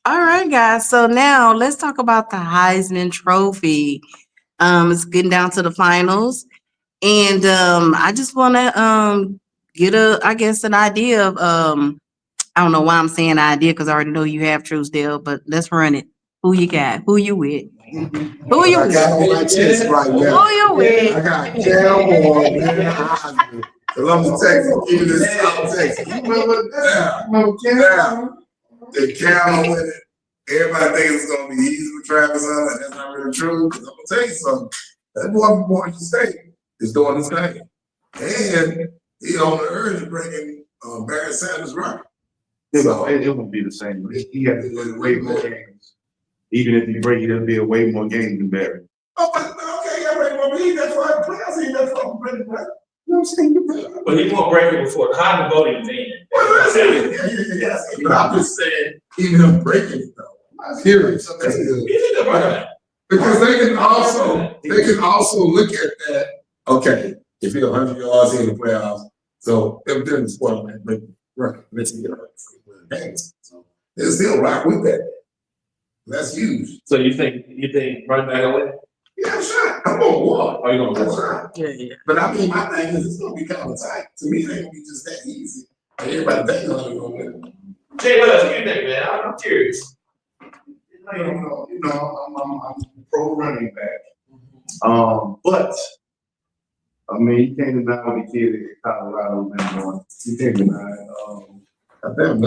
All right, guys. So now let's talk about the Heisman Trophy. It's getting down to the finals. And I just want to get an idea of I don't know why I'm saying idea because I already know you have Truesdale, but let's run it. Who you got? Who you with? Who you I with? got on my chest right Who now. you I with? got Cowboy, man. Columbus, Texas, even in South Texas. You remember that? The cow with it. Everybody thinks it's gonna be easy with Travis Hunter, and that's not really true. 'Cause I'm gonna tell you something. That boy from Boise State is doing his thing. And he on the urge of bringing Barry Sanders right. So it won't be the same. He has to win way more games. Even if he break it, it'll be a way more games than Barry. Oh, but okay, I ready for me. That's why I play. I see that's why I'm ready, right? You know what I'm saying? But he won't break it before the Heisman voting then. Yes, but I'm just saying, even them breaking it though. I'm serious. That's good. Because they can also look at that. Okay, if you're 100 yards in the playoffs, so every different sport, right? Let's get right. So they still rock with that. That's huge. So you think running back away? Yeah, sure. I'm gonna walk. Are you gonna That's walk? right. Yeah. But I mean, my thing is, it's gonna be kind of tight. To me, it ain't gonna be just that easy. And everybody thinks I'm gonna win. Jay, what else do you think, man? I'm curious. I'm pro running back. But I mean, you can't deny what the kid in Colorado been doing. You can't deny it. Oh,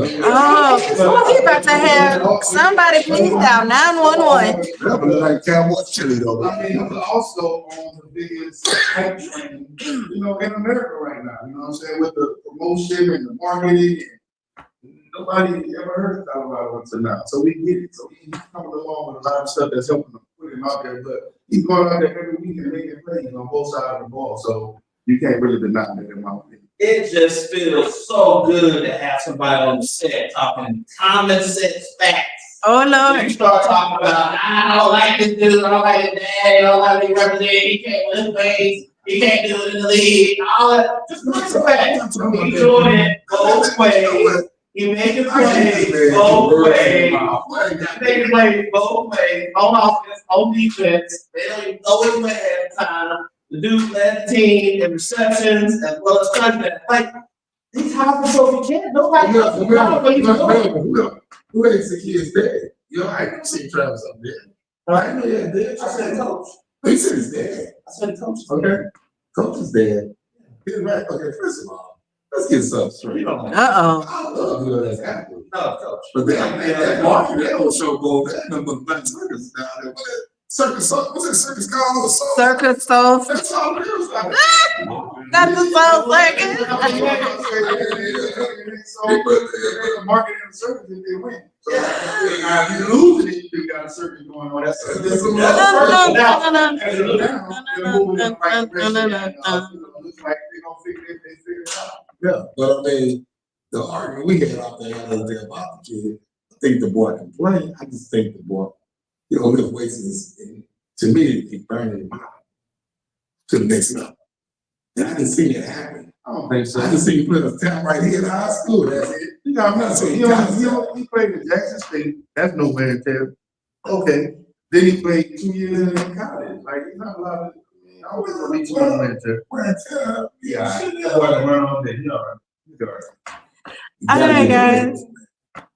we about to have somebody please dial 911. That was like Cowboy chili though. I mean, he's also on the biggest hype train, in America right now. You know what I'm saying? With the promotion and the marketing, and nobody ever heard of Colorado until now. So we get it. So he's coming along with a lot of stuff that's helping him put him out there. But he's going out there every week and making plays on both sides of the ball. So you can't really deny that, in my opinion. It just feels so good to have somebody on the set talking common sense facts. Oh, When Lord. you start talking about, I don't like this dude, I don't like his dad, I don't like what he represents, he can't win plays, he can't do it in the league, all that, just look at facts. He's doing it both ways. He making plays both ways. He making plays both ways, on offense, on defense. They don't even know his way ahead of time. The dude led the team in receptions as well as touchdowns. Like, these high trophy kids, nobody knows what he's doing. Who ain't the kid's dad? I didn't see Travis up there. I know your dad. I said coach. He said his dad. I said coach. Okay. Coach's dad. He's right. Okay, first of all, let's get something straight. Uh-oh. I love who that's happening. No, coach. But that market, that old show goes, that number black circus down there. Circus, what's that circus called? The soul? Circus Soul. That's all it is. Not the Soul Circus. So marketing and service if they win. So now if you lose it, you got a service going on. That's looks like they gonna figure it out. Yeah, but I mean, the argument we had out there the other day about the kid, I think the boy can play. I just think the boy, his waist is, to me, he's burning him out to the next level. And I didn't see that happen. I don't think so. I just see him put a tap right here in high school. That's it. I'm not saying he played at Jackson State. That's no wear and tear. Okay. Then he played 2 years in college. Like he's not allowed to. I always gonna be 2 years wear and tear. Wear and tear. Yeah, that's why I run on there. He's all right. He's all right. All right, guys.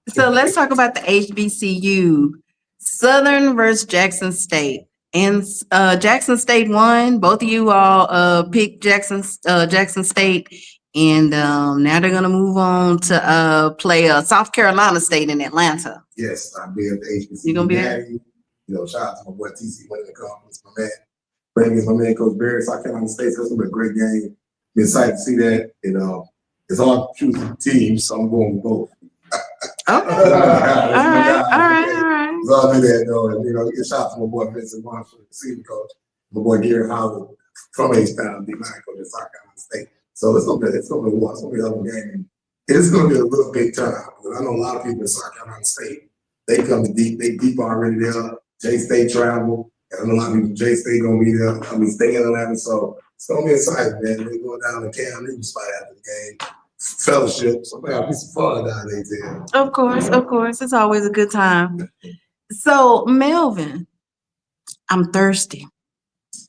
So let's talk about the HBCU. Southern versus Jackson State. And Jackson State won. Both of you all picked Jackson State. And now they're gonna move on to play South Carolina State in Atlanta. Yes, I'll be at the HBCU. You gonna be there? Shout out to my boy TC winning the conference, my man. Bring in my man Coach Barry, South Carolina State. So it's gonna be a great game. I'm excited to see that. It's hard to choose a team, so I'm going with both. Okay. All right. So I'll do that though. And, get shout out to my boy Vincent Marshall, the senior coach. My boy Gary Howard from H-Town, D9 coach at South Carolina State. So it's gonna be a hell of a game. It's gonna be a real big turnout. Because I know a lot of people in South Carolina State. They come deep. They deep already there. J-State travel. And I know a lot of people from J-State gonna be there. I mean, staying in Atlanta. So it's gonna be exciting, man. They're going down to Cam Newton spot after the game. Fellowship. So man, it'll be some fun down there too. Of course. It's always a good time. So Melvin, I'm thirsty.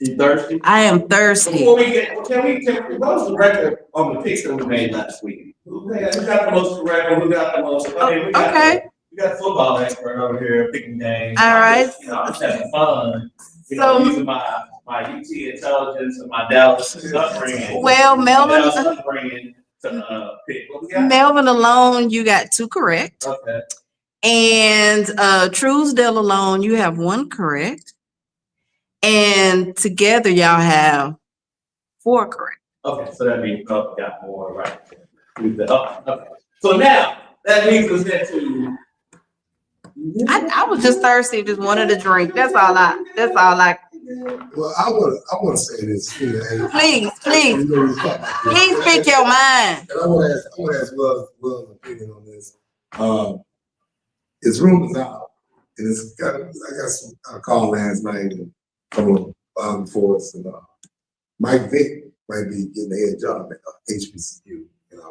You thirsty? I am thirsty. Before we get, what was the record on the picks that we made last week? Who got the most record? Who got the most? I mean, we got Okay. we got a football expert over here picking games. All right. I'm just having fun. So- Using my UT intelligence and my Dallas upbringing. Well, My Melvin, Dallas upbringing to pick. What we got? Melvin alone, you got 2 correct. Okay. And Truesdale alone, you have 1 correct. And together y'all have 4 correct. Okay, so that means we got more right. Okay. So now that leads us into. I was just thirsty, just wanted a drink. That's all I. Well, I want to say this. Please speak your mind. And I want to ask Will's opinion on this. His rumors out, and I got some call last night and from Force and Mike Vick might be getting the head job at HBCU.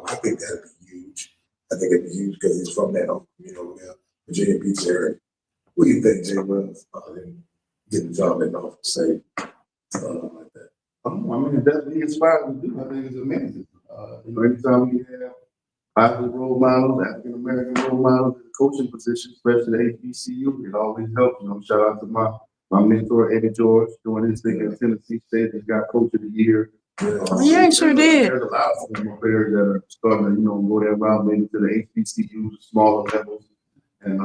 I think that'd be huge. I think it'd be huge because he's from that, Virginia Beach area. What do you think, Jay Wells? Getting the job at Norfolk State, something like that. I mean, that's what he inspired to do. I think it's amazing. Anytime we have positive role models, African American role models in the coaching position, especially the HBCU, it always helps. Shout out to my mentor Eddie George doing his thing at Tennessee State. He's got Coach of the Year. Yeah, sure did. There's a lot of former players that are starting to, go that route, maybe to the HBCU, smaller levels, and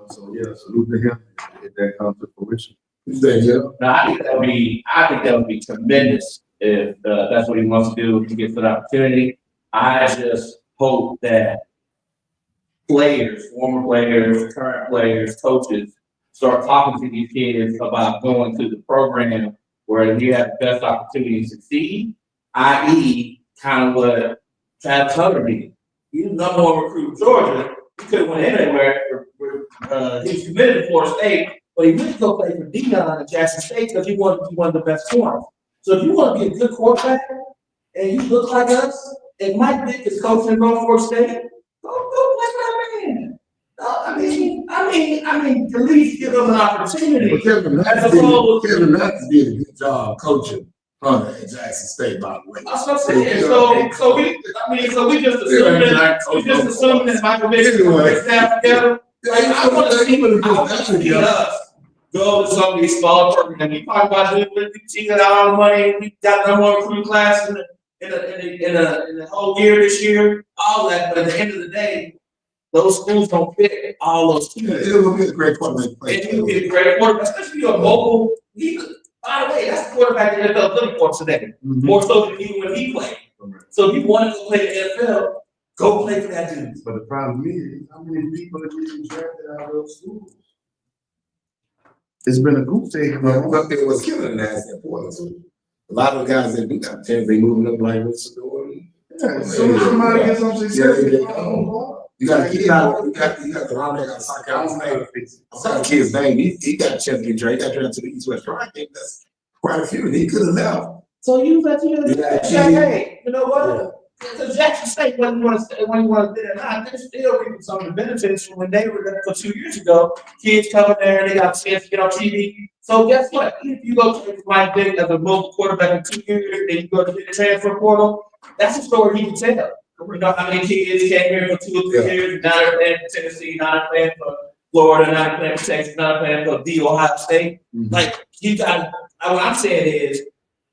so yeah, salute to him if that comes to fruition. No, I think that would be tremendous if that's what he wants to do, if he gets an opportunity. I just hope that players, former players, current players, coaches start talking to these kids about going to the program where you have the best opportunity to succeed, i.e. kind of what Travis Hunter did. He was number 1 recruit in Georgia. He could have went anywhere. He was committed to Florida State. But he went to go play for Deion at Jackson State because he wanted the best corner. So if you want to be a good quarterback and you look like us, and Mike Vick is coaching at Norfolk State, go play for that man. I mean, at least give him an opportunity. But Kevin Knox did a good job coaching Hunter at Jackson State, by the way. That's what I'm saying. So we just assuming that Michael Vick is going to staff together. I want to see us go to some of these smaller programs. We talk about doing we got all the money. We got no more recruiting class in the whole year this year. All that, but at the end of the day, those schools don't fit all those students. It will be a great quarterback. It will be a great quarterback, especially if you're a mobile. By the way, that's the quarterback the NFL is looking for today, more so than even when he played. So if you want to go play the NFL, go play for that dude. But the problem is, how many people are getting drafted out of those schools? It's been a goose egg, man. But it was killing the national Portland. So a lot of the guys that do got a chance, they moving up like what's the door. Yeah, as soon as somebody gets some success, You got a kid out, you got the linebacker out of South Carolina. Some kid's name, he got a chance to get drafted. He got drafted to the East West. I think that's quite a few. And he could have left. So you let you Yeah. hey, you know what? Because Jackson State, when you want to do it or not, they're still reaping some of the benefits from when they were there for 2 years ago. Kids coming there, they got a chance to get on TV. So guess what? If you go to Mike Vick as a mobile quarterback in 2 years, then you go to the transfer portal, that's a story he can tell. You know how many kids came here for 2 or 3 years, now they're playing for Tennessee, now they're playing for Florida, now they're playing for Texas, now they're playing for the Ohio State. Like, you got, what I'm saying is,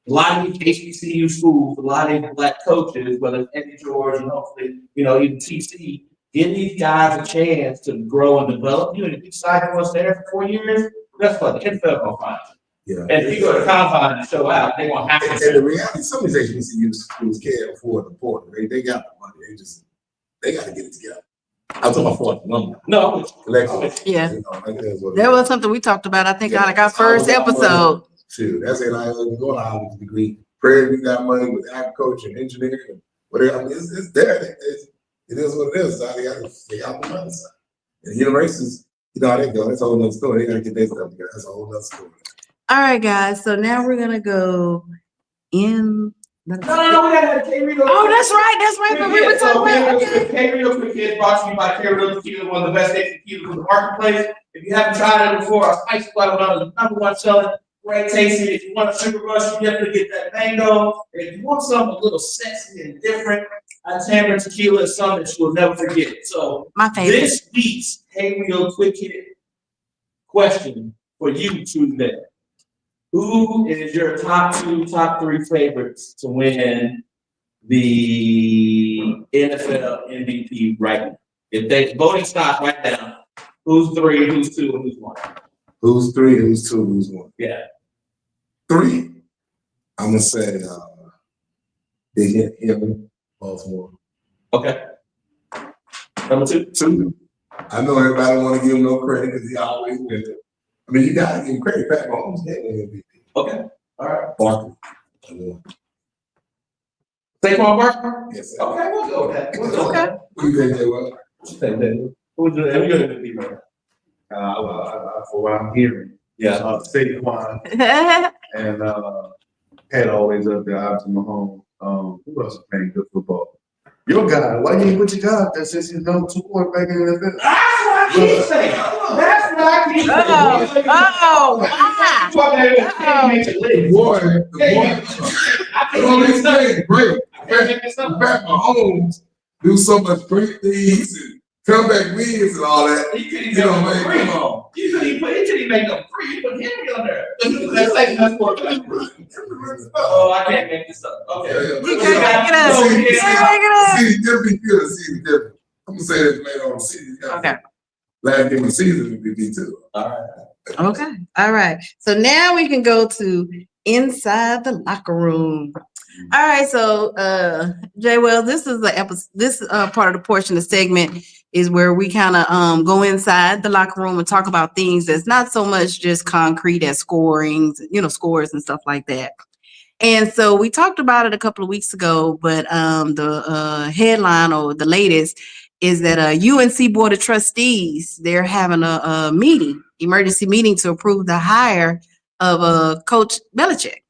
a lot of these HBCU schools, a lot of these black coaches, whether it's Eddie George and hopefully, even TC, give these guys a chance to grow and develop you. And if you decide you want to stay there for 4 years, that's what the NFL gonna find you. Yeah. And if you go to combine and show out, they're gonna have And to. the reality, some of these HBCU schools can't afford the portal. They got the money. They got to get it together. I'm talking about for the number. No, Collectively. Yeah. Like that's what it That is. was something we talked about, I think, Yeah. like our first episode. Shoot, that's it. I was going to Harvard degree. Prairie, we got money with agriculture and engineering and whatever. I mean, it's there. It is what it is. So they got the money side. And universities, how they go. That's a whole nother story. They got to get their stuff together. That's a whole nother story. All right, guys. So now we're gonna go in. no, we gotta have K-Rito. Oh, that's right. But we were talking about. Okay. K-Rito Quick Hit brought to you by K-Rito Tequila, one of the best tequilas in the marketplace. If you haven't tried it before, our spicy watermelon is the #1 selling. Great tasting. If you want a sugar rush, you definitely get that mango. If you want something a little sexy and different, Tamarind Tequila is something that you will never forget. So My favorite. this week's Wheel quick hit question for you Tuesday. Who is your top 2, top 3 favorites to win the NFL MVP right now? If they voting stock right now, who's 3, who's 2, and who's 1? Who's 3, who's 2, who's 1? Yeah. 3. I'm gonna say Big Hit, Baltimore. Okay. Number 2. 2. I know everybody want to give him no credit because he always wins it. I mean, you gotta give him credit. Pat Mahomes did win MVP. Okay. All right. Barkley. Saquon Barkley? Yes, sir. Okay, we'll go with that. We'll go with that. What do you think they were? What you think, David? Who's your MVP right now? For what I'm hearing, Yeah. Saquon and Pat always up there, obviously Mahomes. Who else is playing good football? Your guy, why you ain't put your guy up there since he's number 2 quarterback in the NFL? That's what I keep saying. That's what I keep saying. Oh, why? The boy. I All can't these things great. Pat Mahomes do so much great things and comeback wins and all that. He couldn't even make them free. He couldn't make them free. He put Henry on there. That's like that's more. Oh, I can't make this up. Okay. You can't make it up. See, You can't make it up. See, different, you gotta see the difference. I'm gonna say this later on the season. Okay. Last game of the season would be too. All right. Okay. All right. So now we can go to inside the locker room. All right. So, Jay Wells, this is the episode. This part of the portion of the segment is where we kind of go inside the locker room and talk about things that's not so much just concrete as scorings, scores and stuff like that. And so we talked about it a couple of weeks ago, but the headline or the latest is that UNC Board of Trustees, they're having a meeting, emergency meeting to approve the hire of Coach Belichick.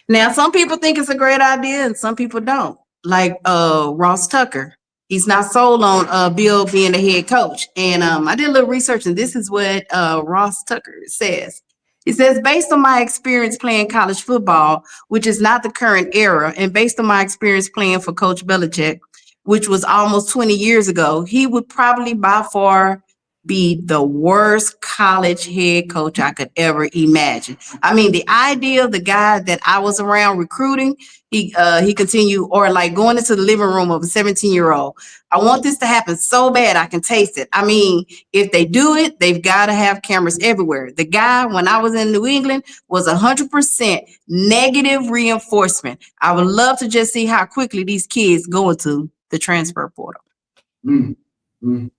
Now, some people think it's a great idea and some people don't. Like Ross Tucker, he's not sold on Bill being the head coach. And I did a little research, and this is what Ross Tucker says. He says, based on my experience playing college football, which is not the current era, and based on my experience playing for Coach Belichick, which was almost 20 years ago, he would probably by far be the worst college head coach I could ever imagine. I mean, the idea of the guy that I was around recruiting, he continued, or like going into the living room of a 17-year-old. I want this to happen so bad I can taste it. I mean, if they do it, they've got to have cameras everywhere. The guy, when I was in New England, was 100% negative reinforcement. I would love to just see how quickly these kids go into the transfer portal.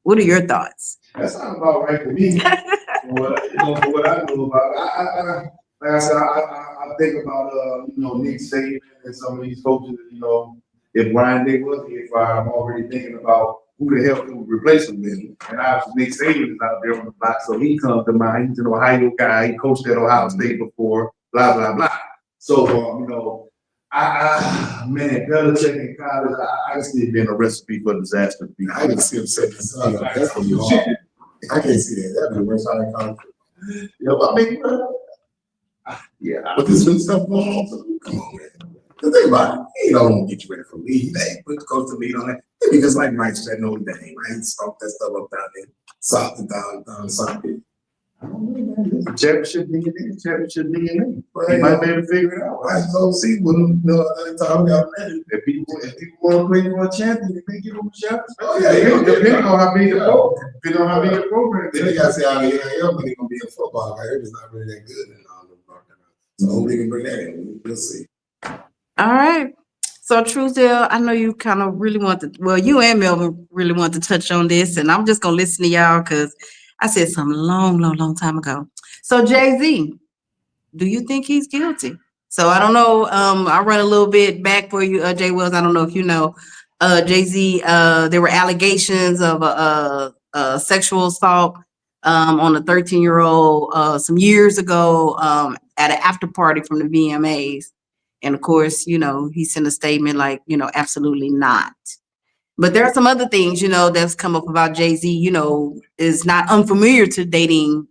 What are your thoughts? That sounds about right to me. What I know about it. Like I said, I think about Nick Saban and some of these coaches. If Ryan Day was here fired, I'm already thinking about who the hell would replace him with. And obviously Nick Saban is out there on the block, so he comes to mind. He's an Ohio guy. He coached at Ohio State before. Blah blah blah. So man, Belichick in college, I can see it being a recipe for disaster. I can see him setting his son up. That's gonna be hard. I can't see that. That'd be the worst out of college. I mean, but this new stuff going on. So come on, man. The thing about it, he don't want to get you ready for lead. They ain't put the coach to lead on that. It'd be just like Mike said, Notre Dame, right? He stomped that stuff up down there, soft it down the side. Championship DNA. He might be able to figure it out. I just see with him. Time we got ready. If people want to play for a champion, they may give them a shot. Oh yeah, Depending on how big the program. Depending on how big the program Then they got to say out of the NIL, but he's gonna be a football guy. It's not really that good in So hopefully we can bring that in. We'll see. All right. So Truesdale, I know you kind of really want to, well, you and Melvin really want to touch on this, and I'm just gonna listen to y'all because I said something long time ago. So Jay-Z, do you think he's guilty? So I don't know. I'll run a little bit back for you, Jay Wells. I don't know if you know, Jay-Z, there were allegations of sexual assault on a 13-year-old some years ago at an after party from the VMAs. And of course, he sent a statement like, absolutely not. But there are some other things, that's come up about Jay-Z, is not unfamiliar to dating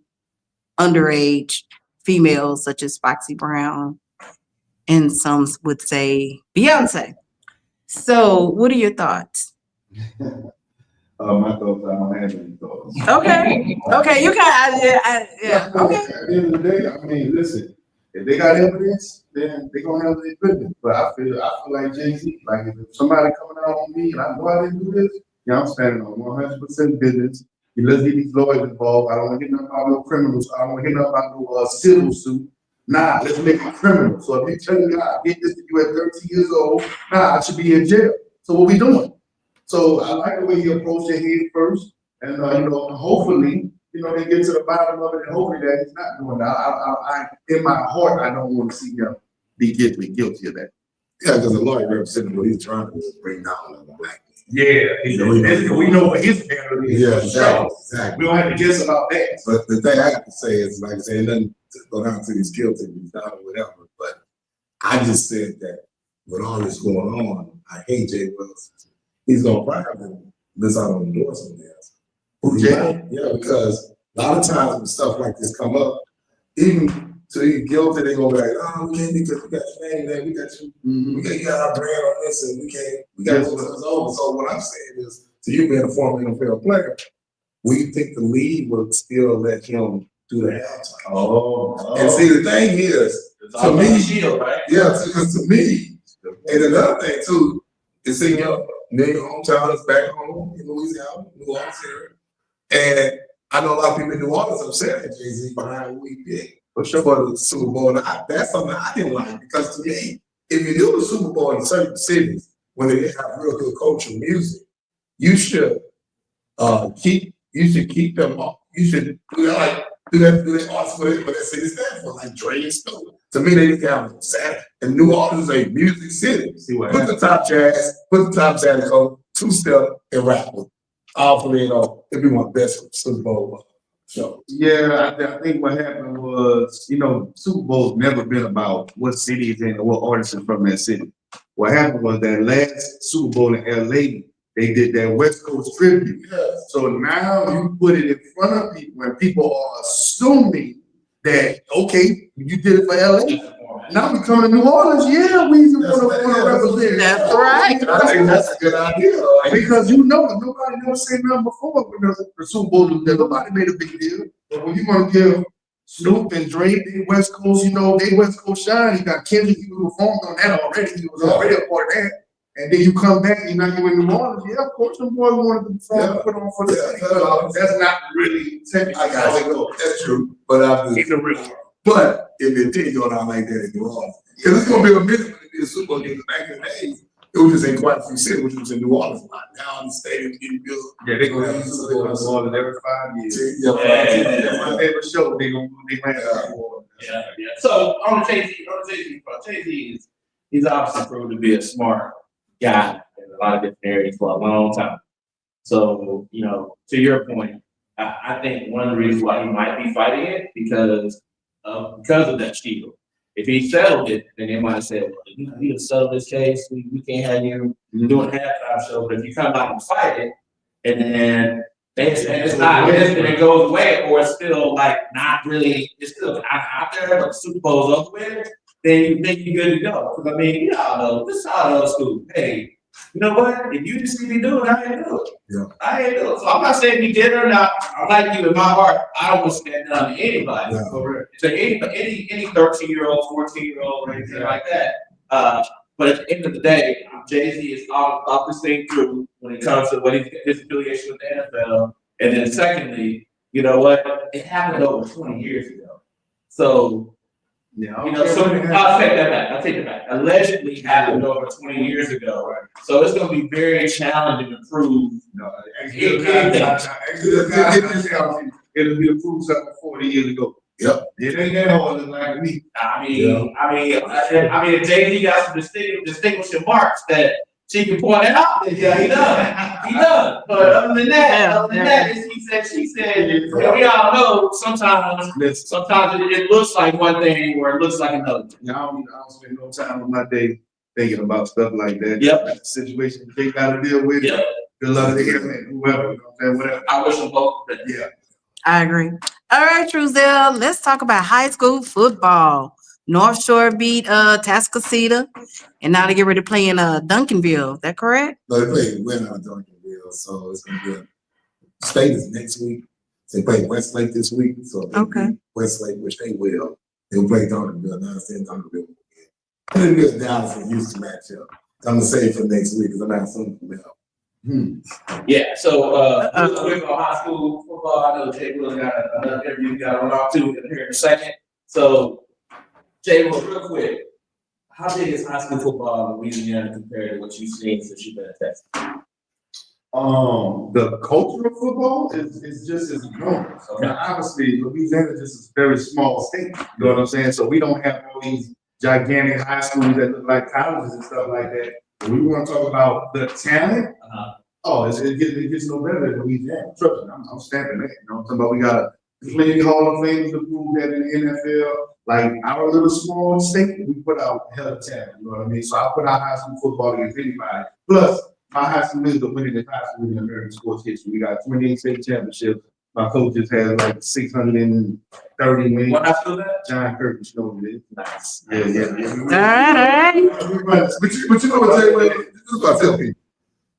underage females such as Foxy Brown, and some would say Beyonce. So what are your thoughts? My thoughts, I don't have any thoughts. Okay, you can, yeah, okay. At the end of the day, I mean, listen, if they got evidence, then they gonna have their business. But I feel like Jay-Z, like if somebody coming out on me and I know I didn't do this, yeah, I'm standing on 100% business. Let's get these lawyers involved. I don't want to hear nothing about no criminals. I don't want to hear nothing about no civil suit. Nah, let's make it criminal. So if you tell me I did this to you at 13 years old, nah, I should be in jail. So what we doing? So I like the way he approached it head first, and hopefully, they get to the bottom of it, and hopefully that he's not doing that. I in my heart, I don't want to see him be guilty of that. Yeah, because a lawyer representing what he's trying to do is bring down the black. Yeah, we know what his standard is. Yeah, exactly. We don't have to guess about that. But the thing I have to say is, like I said, nothing to go down to these guilty, he's not or whatever. But I just said that with all this going on, I hate Jay Wells. He's gonna probably miss out on endorsement there. Yeah, because a lot of times when stuff like this come up, even to be guilty, they gonna be like, oh, we can't because we got your name there, we got you, we got our brand on this, and we got to put us over. So what I'm saying is, to you being a former NFL player, we think the league would still let him do the halftime. And see, the thing is, to me, because to me, and another thing too, is in your hometown is back home in Louisiana, New Orleans area. And I know a lot of people in New Orleans upset at Jay-Z behind what he did for the Super Bowl. And that's something I didn't like, because to me, if you do the Super Bowl in certain cities when they have real good culture music, you should keep them up. You should do that arts for that city stand for, like Dre and Snoop. To me, they need to have Saturday. And New Orleans is a music city. Put the top jazz, put the top Saturday code, two-step, and rap with. Hopefully, it'd be my best Super Bowl show. Yeah, I think what happened was, Super Bowl's never been about what city is in or what artists are from that city. What happened was that last Super Bowl in LA, they did that West Coast tribute. Yes. So now you put it in front of people, and people are assuming that, okay, you did it for LA. Now we come to New Orleans, yeah, we want to represent. That's right. I think that's a good idea. Because nobody never said nothing before because the Super Bowl, nobody made a big deal. But when you want to give Snoop and Dre, they West Coast, they West Coast shine. You got Kendrick, he performed on that already. He was already a part of that. And then you come back, you in New Orleans. Yeah, of course, the boys wanted to perform and put on for the city. That's not really technically. I got it. That's true. But But if it did go down like that in New Orleans, because it's gonna be a minute when it be a Super Bowl game. Back in the days, it was just in quite a few cities, which was in New Orleans a lot. Now the stadium getting built. Yeah, they gonna have Super Bowl every 5 years. That's my favorite show. They have. Yeah. So on Jay-Z, he's obviously proved to be a smart guy in a lot of different areas for a long time. So, to your point, I think one of the reasons why he might be fighting it because of that shield. If he settled it, then they might have said, well, you need to settle this case. We can't have you doing a halftime show. But if you come out and fight it, and then it's not this, and it goes away, or it's still like not really, it's still out there, but the Super Bowl's over with, then you think you're good to go. Because I mean, this is how old school. Hey, you know what? If you just see me do it, I ain't do it. Yeah. I ain't do it. So I'm not saying he did or not. I like you in my heart. I don't want to stand down to anybody. Yeah. So any 13-year-old, 14-year-old, or anything like that. But at the end of the day, Jay-Z is off this thing through when it comes to his affiliation with the NFL. And then secondly, you know what? It happened over 20 years ago. So so I'll take that back. Allegedly happened over 20 years ago. Right? So it's going to be very challenging to prove. It'll be approved something 40 years ago. Yep. It ain't that hard like me. I mean, if Jay-Z got some distinguishing marks that she can point out, then yeah, he does. But other than that, it's he said, she said. And we all know sometimes it looks like one thing or it looks like another. I don't spend no time on my day thinking about stuff like that. Yep. That's the situation they gotta deal with. Yep. Good luck to him, whoever. Whatever. I wish them both. Yeah. I agree. All right, Truzel, let's talk about high school football. North Shore beat Tascasita, and now they get ready to play in Duncanville. Is that correct? No, they played win out of Duncanville. So it's gonna be state is next week. They play Westlake this week, so if they Okay. beat Westlake, which they will. They'll play Duncanville. Now it's in Duncanville. Duncanville Dallas and Houston matchup. I'm gonna say for next week because I'm not something from them. Yeah, so, real quick on high school football, I know Jay Will got another interview we got to run off to here in a second. So, Jay Will, real quick, how big is high school football in Louisiana compared to what you've seen since you've been at Texas? The culture of football is just as enormous. So now, obviously, Louisiana is just a very small state. You know what I'm saying? So we don't have all these gigantic high schools that look like colleges and stuff like that. When we want to talk about the talent, it gets no better than Louisiana. Trust me, I'm stamping that. You know what I'm talking about? We got plenty Hall of Famers to prove that in the NFL. Like our little small state, we put out hell of talent. You know what I mean? So I put out high school football against anybody. Plus, my high school is the winningest high school in American sports history. We got 28 state championships. My coaches had like 630 wins. What high school is that? John Kirk, you know what it is. Nice. Yeah. All right. But you know what, Jay? This is what I tell people.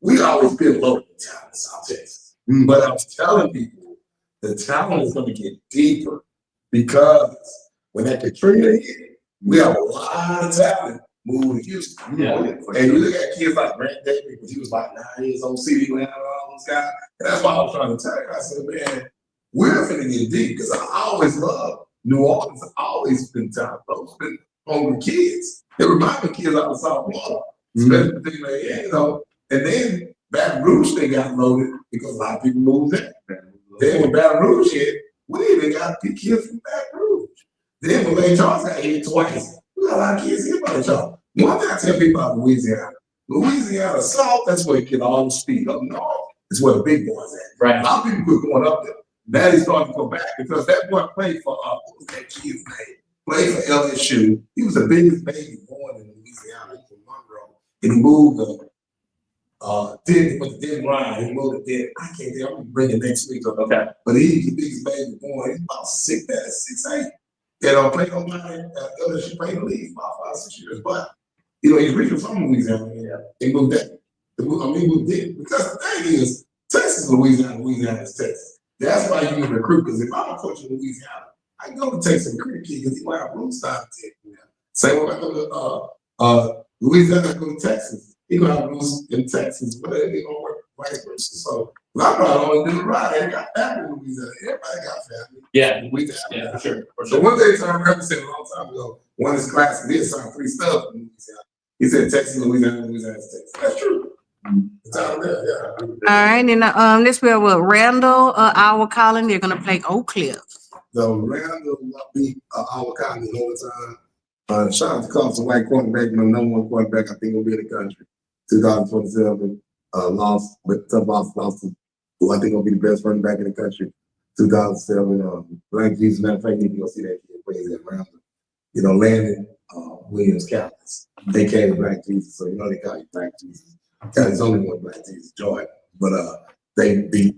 We always been low talent in South Texas. But I was telling people the talent is gonna get deeper because when that Katrina hit, we have a lot of talent moving to Houston. Yeah. And you look at kids like Grant Davis, because he was like 9 years old, CD Lamb, all those guys. And that's why I was trying to tell you. I said, man, we're finna get deep because I always love New Orleans. I've always been talent. Those been hungry kids. They remind me of kids out of South Florida, especially the thing like, yeah, you know. And then Baton Rouge, they got loaded because a lot of people moved there. Then when Baton Rouge hit, we even got kids from Baton Rouge. Then when Lake Charles got hit twice, we got a lot of kids here by the Charles. One thing I tell people about Louisiana South, that's where you get all the speed. Up north, it's where the big boys at. Right. A lot of people quit going up there. Now he's starting to go back because that boy played for, what was that kid's name? Played for LSU. He was the biggest baby born in Louisiana. He was from Monroe. And he moved with Den Ryan. He moved to Den. I can't tell. I'm gonna bring it next week. Okay. But he's the biggest baby born. He's about 6'8". They don't play no money. LSU played the league for about 5-6 years. But, you know, he's really from Louisiana. Yeah. He moved there. He moved there. Because the thing is, Texas is Louisiana. Louisiana is Texas. That's why you need to recruit. Because if I'm a coach in Louisiana, I can go to Texas and recruit a kid because he might have room style to take. Same way I go to Louisiana, I go to Texas. He gonna have room in Texas, but it ain't gonna work vice versa. So I'm not only doing right. They got family in Louisiana. Everybody got family. Yeah. Yeah, For sure. So one day, Tom Revin said a long time ago, one of his classes did sign 3 stuff in Louisiana. He said Texas, Louisiana, Texas. That's true. It's out there, yeah. All right, and this will with Randall, our Colin, they're gonna play Oak Cliff. The Randall beat our cotton in overtime. Shout out to Carson White, quarterback, my #1 quarterback, I think will be in the country. 2027, lost, but tough lost to who I think will be the best running back in the country. 2007, Black Jesus, matter of fact, you can go see that kid plays at Randall. You know, Landon Williams Catholics. They came to Black Jesus, so you know they call you Black Jesus. There's only one Black Jesus, Jordan. But they beat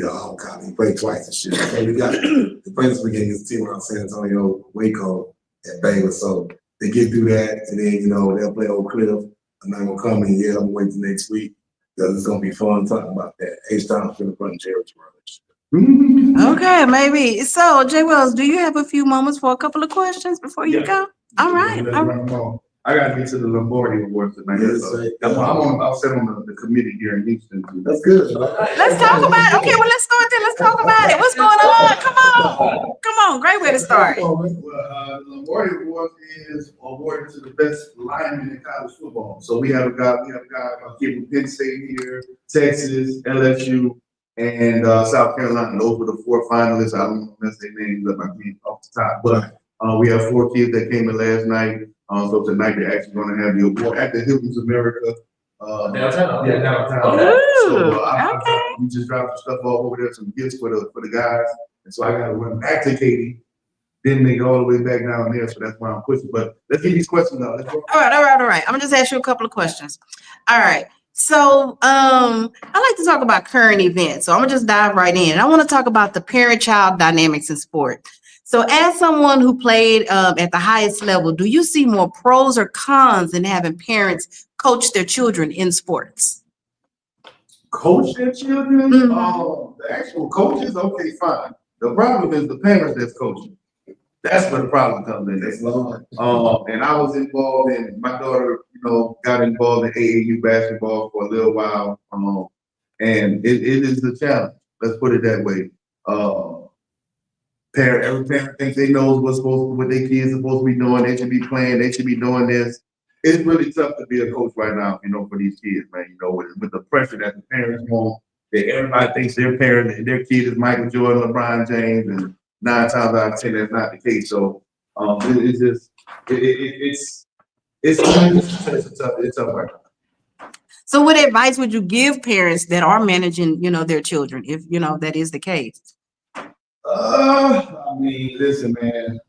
all Cotton. He played twice and shit. So we got the players we get his team around San Antonio, Waco, and Baylor. So they get through that, and then you know they'll play Oak Cliff. I'm not gonna come in yet. I'm gonna wait till next week because it's gonna be fun talking about that. H-Town's gonna run territory. Okay, maybe. So, Jay Wells, do you have a few moments for a couple of questions before you go? All right. I gotta get to the Lombardi Awards tonight. Yes, So right. I'll sit on the committee here in Houston. That's good. Let's talk about it. Okay, well, let's start there. Let's talk about it. What's going on? Come on. Great way to start. Well, the Lombardi Award is awarded to the best lineman in college football. So we have a guy from Penn State here, Texas, LSU, and South Carolina. Those were the 4 finalists. I don't know if their names up my feet off the top, but we have 4 kids that came in last night. So tonight they're actually going to have the award at the Hilton's America. Downtown? Yeah, downtown. Ooh, We just dropped some stuff off over there, some gifts for the guys. And so I got to run back to Katy, then make it all the way back down there. So that's why I'm pushing. But let's get these questions out. Let's go. All right. I'm gonna just ask you a couple of questions. All right. So I like to talk about current events. So I'm gonna just dive right in. I want to talk about the parent-child dynamics in sport. So as someone who played at the highest level, do you see more pros or cons in having parents coach their children in sports? coach their children, Mhm. the actual coaches, okay, fine. The problem is the parents that's coaching. That's where the problem comes in. That's long. And I was involved in, my daughter, got involved in AAU basketball for a little while. And it is a challenge. Let's put it that way. Every parent thinks they knows what their kids are supposed to be doing. They should be playing. They should be doing this. It's really tough to be a coach right now, for these kids, man. With the pressure that the parents want, that everybody thinks their kid is Michael Jordan, LeBron James, and 9 times out of 10 that's not the case. So it's just it's tough right now. So what advice would you give parents that are managing, their children, if, that is the case? I mean, listen, man.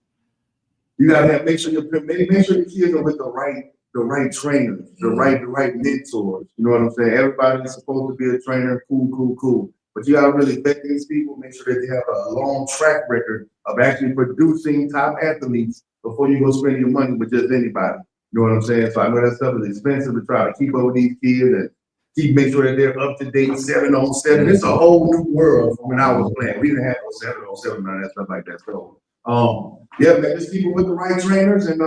You gotta make sure your kids are with the right trainers, the right mentors. You know what I'm saying? Everybody's supposed to be a trainer, cool. But you gotta really vet these people, make sure that they have a long track record of actually producing top athletes before you go spend your money with just anybody. You know what I'm saying? So I know that stuff is expensive to try to keep up with these kids and make sure that they're up to date 7-on-7. It's a whole new world from when I was playing. We didn't have no 7-on-7 and that stuff like that. So yeah, man, just keep it with the right trainers and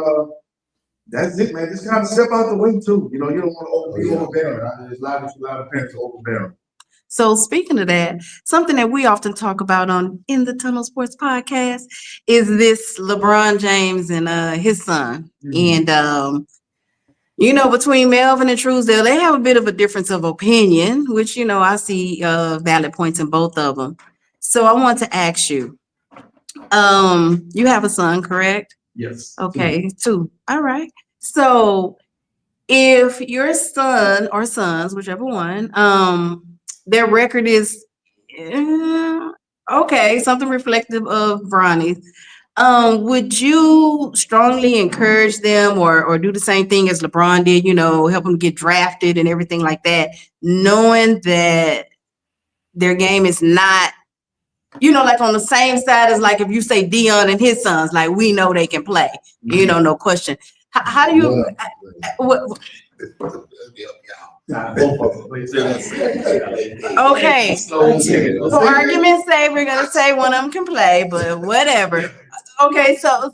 that's it, man. Just kind of step out the way too. You don't want to be overbearing. There's a lot of parents overbearing. So speaking of that, something that we often talk about on In the Tunnel Sports Podcast is this LeBron James and his son. Mhm. And between Melvin and Truesdale, they have a bit of a difference of opinion, which I see valid points in both of them. So I want to ask you, you have a son, correct? Yes. Okay, 2. All right. So if your son or sons, whichever one, their record is okay, something reflective of Bronny's, would you strongly encourage them or do the same thing as LeBron did, help them get drafted and everything like that, knowing that their game is not, like on the same side as like if you say Dion and his sons, like we know they can play, no question. How do you? Okay. For argument's sake, we're gonna say one of them can play, but whatever. Okay, so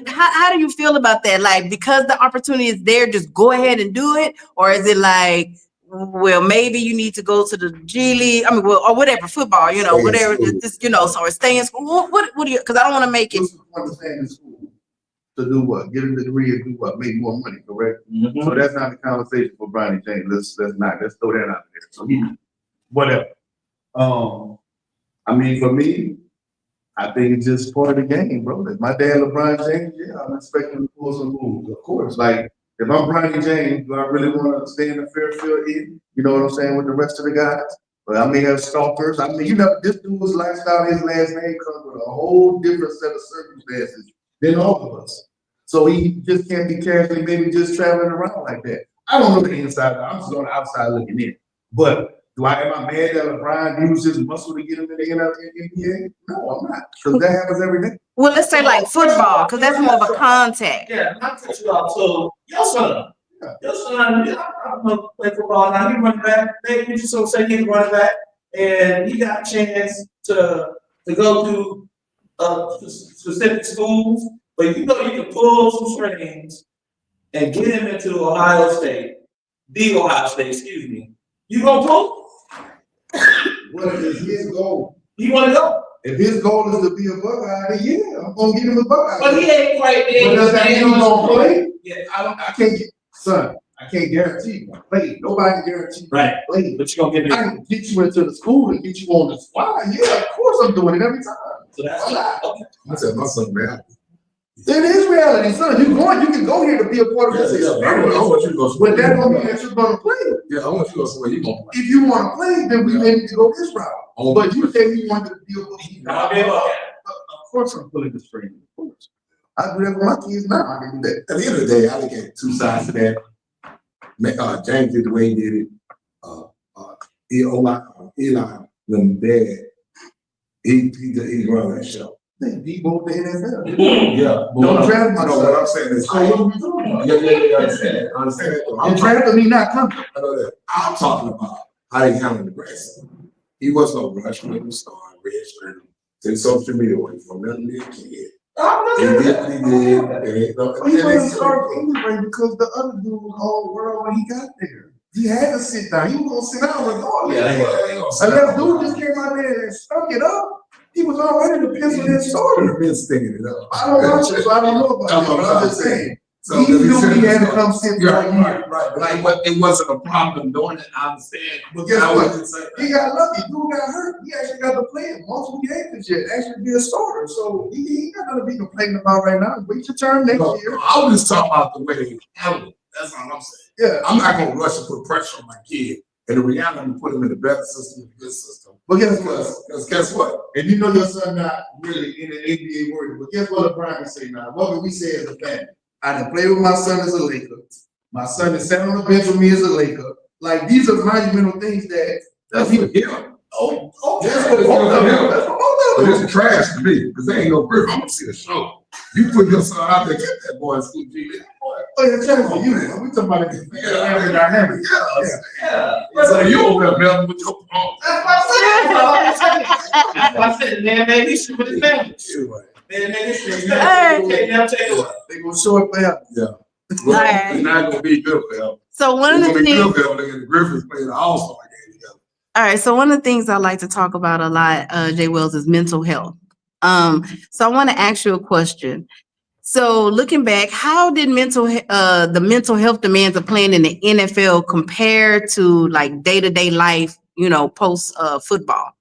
how do you feel about that? Like, because the opportunity is there, just go ahead and do it, or is it like, well, maybe you need to go to the G League, or whatever, football, whatever, just, so stay in school. What do you? Because I don't want to make it. To do what? Get a degree and do what? Make more money, correct? Mm-hmm. So that's not the conversation for Bronny James. Let's throw that out there. So whatever. For me, I think it's just part of the game, bro. If my dad LeBron James, yeah, I'm expecting him to pull some moves, of course. Like if I'm Bronny James, do I really want to stay in the Fairfield Inn? You know what I'm saying, with the rest of the guys? But I may have stalkers. This dude's lifestyle, his last name comes with a whole different set of circumstances than all of us. So he just can't be casually maybe just traveling around like that. I don't know the inside. I'm just on the outside looking in. But am I mad that LeBron used his muscle to get him in the NBA? No, I'm not. Because that happens every day. Well, let's say like football, because that's more of a contact. Yeah, not to cut you off. So your son, I'm gonna play football now. He running back. Maybe you just say he's running back, and he got a chance to go to specific schools. But you can pull some strings and get him into Ohio State, excuse me. You gonna pull? What is his goal? You wanna go? If his goal is to be a Buckeye, then yeah, I'm gonna get him a Buckeye. But he ain't quite there. But does that mean he's gonna play? Yeah, I can't guarantee you gonna play. Nobody can guarantee you right. Play. But you gonna get it. I can get you into the school and get you on the squad. Yeah, of course I'm doing it every time. So that's okay. I said my son, man. It is reality, son. You can go here to be a part of this experience. I want you to go. But that don't mean that you're gonna play. Yeah, I want you to go somewhere you gonna play. If you want to play, then we may need to go this route. But you said you wanted to be a Of course I'm pulling the string. Of course. I do that with my kids now. I can do that. At the end of the day, I look at two sides to that. James did the way he did it. Eli, when dad, he run that show. He both the NFL. Yeah. Don't draft my what I'm saying is, So what are we talking about? yeah, I understand. I understand. And drafting me not coming. I know that. I'm talking about how they handle the grass. He was no rush when he started registering. Take social media away from him, be a kid. He did what he did. There ain't no. He wasn't starting anyway because the other dude was all world when he got there. He had to sit down. He was gonna sit down regardless. Yeah, And that dude just came out there and stuck it up. He was already the pencil and starter. He's been sticking it up. I don't know, so I don't know about That's that, what but I'm I'm just saying. So He knew he had to come sit Yeah, right here. right. Like, but it wasn't a problem doing it. I understand. But guess I what? wouldn't say that. He got lucky. Dude got hurt. He actually got to play multiple games this year. Actually be a starter. So he not gonna be complaining about right now. Wait your turn next No, year. I was just talking about the way they handle it. That's all I'm saying. Yeah. I'm not gonna rush and put pressure on my kid. And the reality, I'm gonna put him in a better system, a good system. But guess what? Because guess what? And you know your son not really in the NBA world, but guess what LeBron can say now? What would we say as a family? I done played with my son as a Laker. My son is sat on the bench with me as a Laker. Like these are monumental things that That's for him. oh, That's what it's for him. That's what But both of them. it's trash to me, because there ain't no proof. I'm gonna see the show. You put your son out there, get that boy in school, G. Oh, yeah, tell for you. We talking about the dynamic. Yeah. So you over there melting with your phone. That's what I said, man, he should put his family. Man, he should put his family. Okay, now take it away. They gonna show up there. Well, Alright. it's not gonna be good for him. So one It's of the gonna be things, good for him. The Griffins playing the All-Star game together. all right, so one of the things I like to talk about a lot, Jay Wells, is mental health. So I want to ask you a question. So looking back, how did the mental health demands of playing in the NFL compare to like day-to-day life, post football?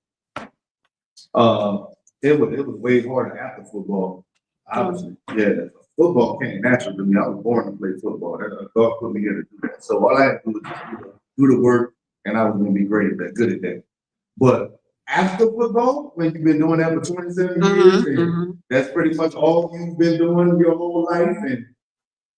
It was way harder after football. Obviously, yeah. Football came natural to me. I was born to play football. God put me here to do that. So all I had to do was just do the work, and I was gonna be great at that, good at that. But after football, when you've been doing that for 27 years, and that's pretty much all you've been doing your whole life, and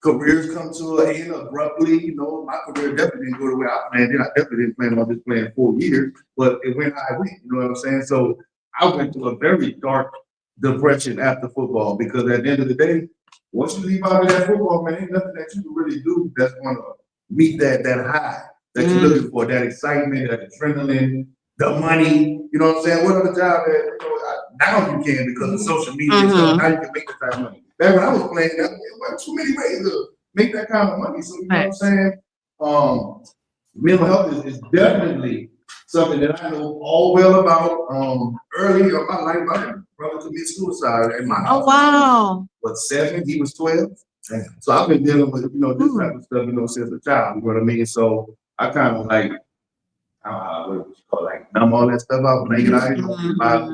careers come to an end abruptly. My career definitely didn't go the way I planned it. I definitely didn't plan on just playing 4 years, but it went how it went. You know what I'm saying? So I went through a very dark depression after football because at the end of the day, once you leave out of that football, man, ain't nothing that you can really do that's gonna meet that high that you're looking for, that excitement, that adrenaline, the money. You know what I'm saying? What other job that now you can because of social media and stuff. Now you can make that type of money. Back when I was playing, there wasn't too many ways to make that kind of money. So you know what I'm saying? Mental health is definitely something that I know all well about. Early in my life, my brother committed suicide in my house. Oh, wow. 7? He was 12. So I've been dealing with, this type of stuff, since a child, you know what I mean? So I kind of like, what you call like numb all that stuff out, make it out.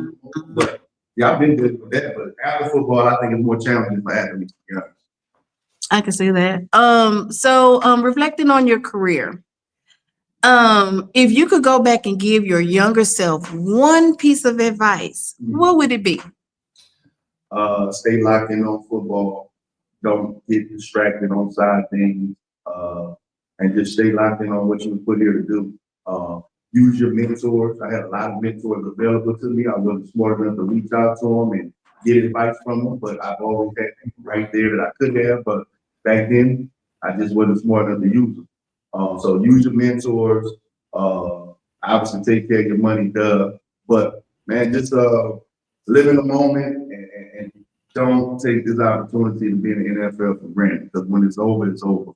But yeah, I've been dealing with that. But after football, I think it's more challenging for athletes, to be honest. I can see that. So reflecting on your career, if you could go back and give your younger self one piece of advice, what would it be? Stay locked in on football. Don't get distracted on side things. And just stay locked in on what you were put here to do. Use your mentors. I had a lot of mentors available to me. I wasn't smart enough to reach out to them and get advice from them, but I've always had people right there that I could have. But back then, I just wasn't smart enough to use them. So use your mentors. Obviously, take care of your money, but man, just live in the moment and don't take this opportunity to be in the NFL for granted. Because when it's over, it's over.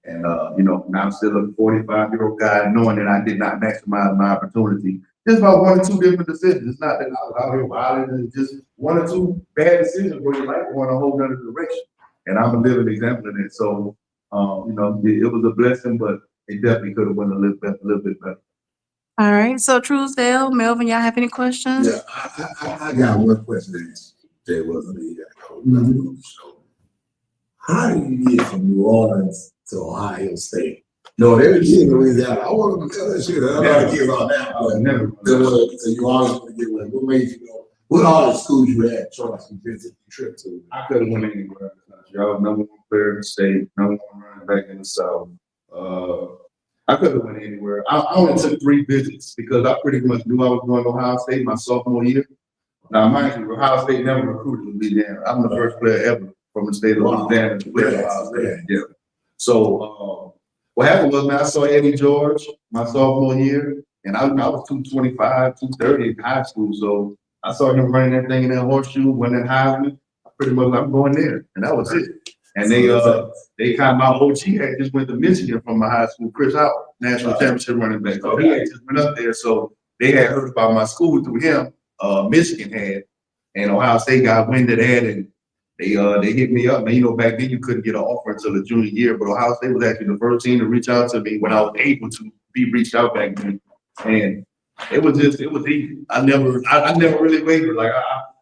And now I'm still a 45-year-old guy, knowing that I did not maximize my opportunity. Just about 1 or 2 different decisions. It's not that I was out here wilding. It's just 1 or 2 bad decisions where your life going a whole other direction. And I'm a living example of that. So, it was a blessing, but it definitely could have went a little bit better. All right. So Truesdale, Melvin, y'all have any questions? Yeah, I got one question to ask Jay Wilson. How do you get from New Orleans to Ohio State? No, they were kids in Louisiana. I want them to tell that shit. I got kids on that. But Never. so you always want to get one. What made you go? What all the schools you had choice you visit the trip to? I could have went anywhere. Y'all #1 player in the state, #1 running back in the South. I could have went anywhere. I only took 3 visits because I pretty much knew I was going to Ohio State my sophomore year. Now, mind you, Ohio State never recruited Louisiana. I'm the first player ever from the state of Louisiana to play at Ohio State. Yeah. So what happened was, man, I saw Eddie George my sophomore year, and I was 225, 230 in high school. So I saw him running that thing in that horseshoe, winning Heisman. Pretty much, I'm going there, and that was it. And they kind of, my OG had just went to Michigan from my high school, Chris Howard, national championship running back. So he had just went up there. So they had heard about my school through him. Michigan had, and Ohio State got wind of that, and they hit me up. Man, you know, back then you couldn't get an offer until the junior year, but Ohio State was actually the first team to reach out to me when I was able to be reached out back then. And it was easy. I never really wavered. Like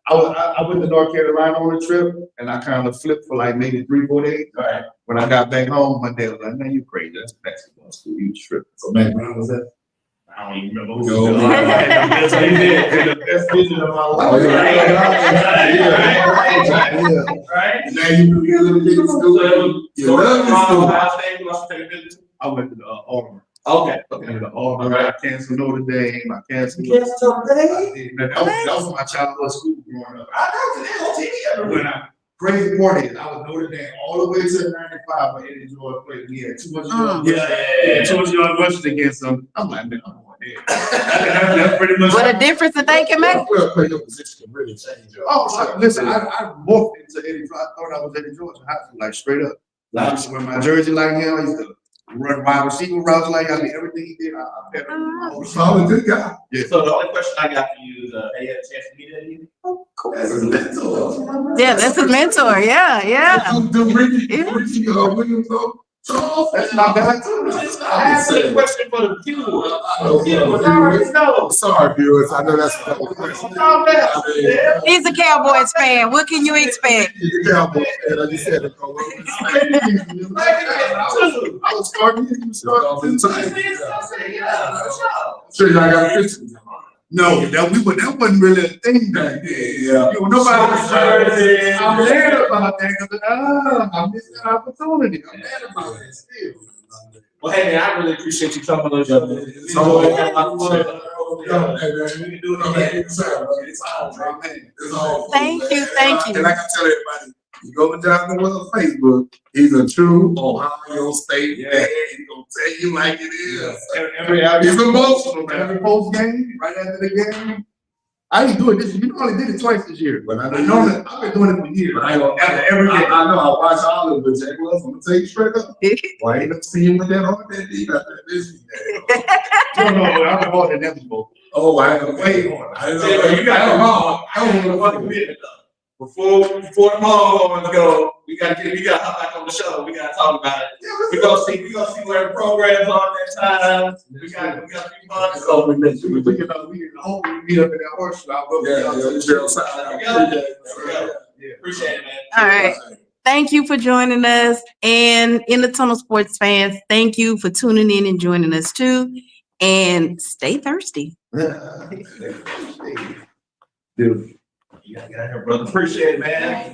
I went to North Carolina on a trip, and I kind of flipped for like maybe 3-4 days. Right. When I got back home, my dad was like, "Man, you crazy? That's basketball school. You tripping." So man, when was that? I don't even remember. Yo. That's what he did. The best vision of my life. Oh, Right? Now you get a little bit of school. You love the school. I went to the Auburn. Okay. Okay, the Auburn. I canceled Notre Dame. I canceled. Yes, so I did. Man, that was my childhood school growing up. When I crazy part is, I was Notre Dame all the way to 95, but Eddie George played. We had 200 yards. Yeah. 200 yard rushes against them. I'm like, man, I'm going there. That's pretty much. What a difference that they can make. Well, play your position can really change your. Listen, I morphed into Eddie George. I thought I was Eddie George in high school, like straight up. Like, I used to wear my jersey like him. I used to run wide receiver routes like him. I mean, everything he did, I bet him. Solid good guy. So the only question I got for you is, they had a chance to meet that evening? That's his mentor. Yeah, that's his mentor. Yeah. Ricky Williams, Charles. That's my guy too. I asked a question for the viewers. Viewers already know. Sorry, viewers. I know that's a couple questions. I mean, He's a Cowboys fan. What can you expect? he's a Cowboy fan, like you said. I was starting. You was starting. Sure, y'all got a picture. No, that wasn't really a thing back then. Yeah. You know, nobody was I'm mad about that because I missed that opportunity. I'm mad about it still. Well, hey, man, I really appreciate you coming on the show. It's all right. We can do it on that. It's all right. It's all right. Thank you. And I can tell everybody, you go to Jonathan Wells Facebook, he's a true Ohio State fan. He's gonna tell you like it is. He's emotional, man. Every post game, right after the game. I ain't doing this. You only did it twice this year. But I I've been doing it for years. But I know After every game. I know I watch all of it, but Jay Wells, I'm gonna tell you straight up. Why ain't I see him with that on that deep after this? No, I've been holding that before. Oh, I ain't Way more. I didn't know You got Before the Longhorns go, we gotta hop back on the show. We gotta talk about it. We gonna see where the programs are at that time. We got a few months. So We meet up in that horseshoe. Appreciate it, man. All right. Thank you for joining us. And In the Tunnel Sports fans, thank you for tuning in and joining us too. And stay thirsty. Dude. You gotta get out here, brother. Appreciate it, man.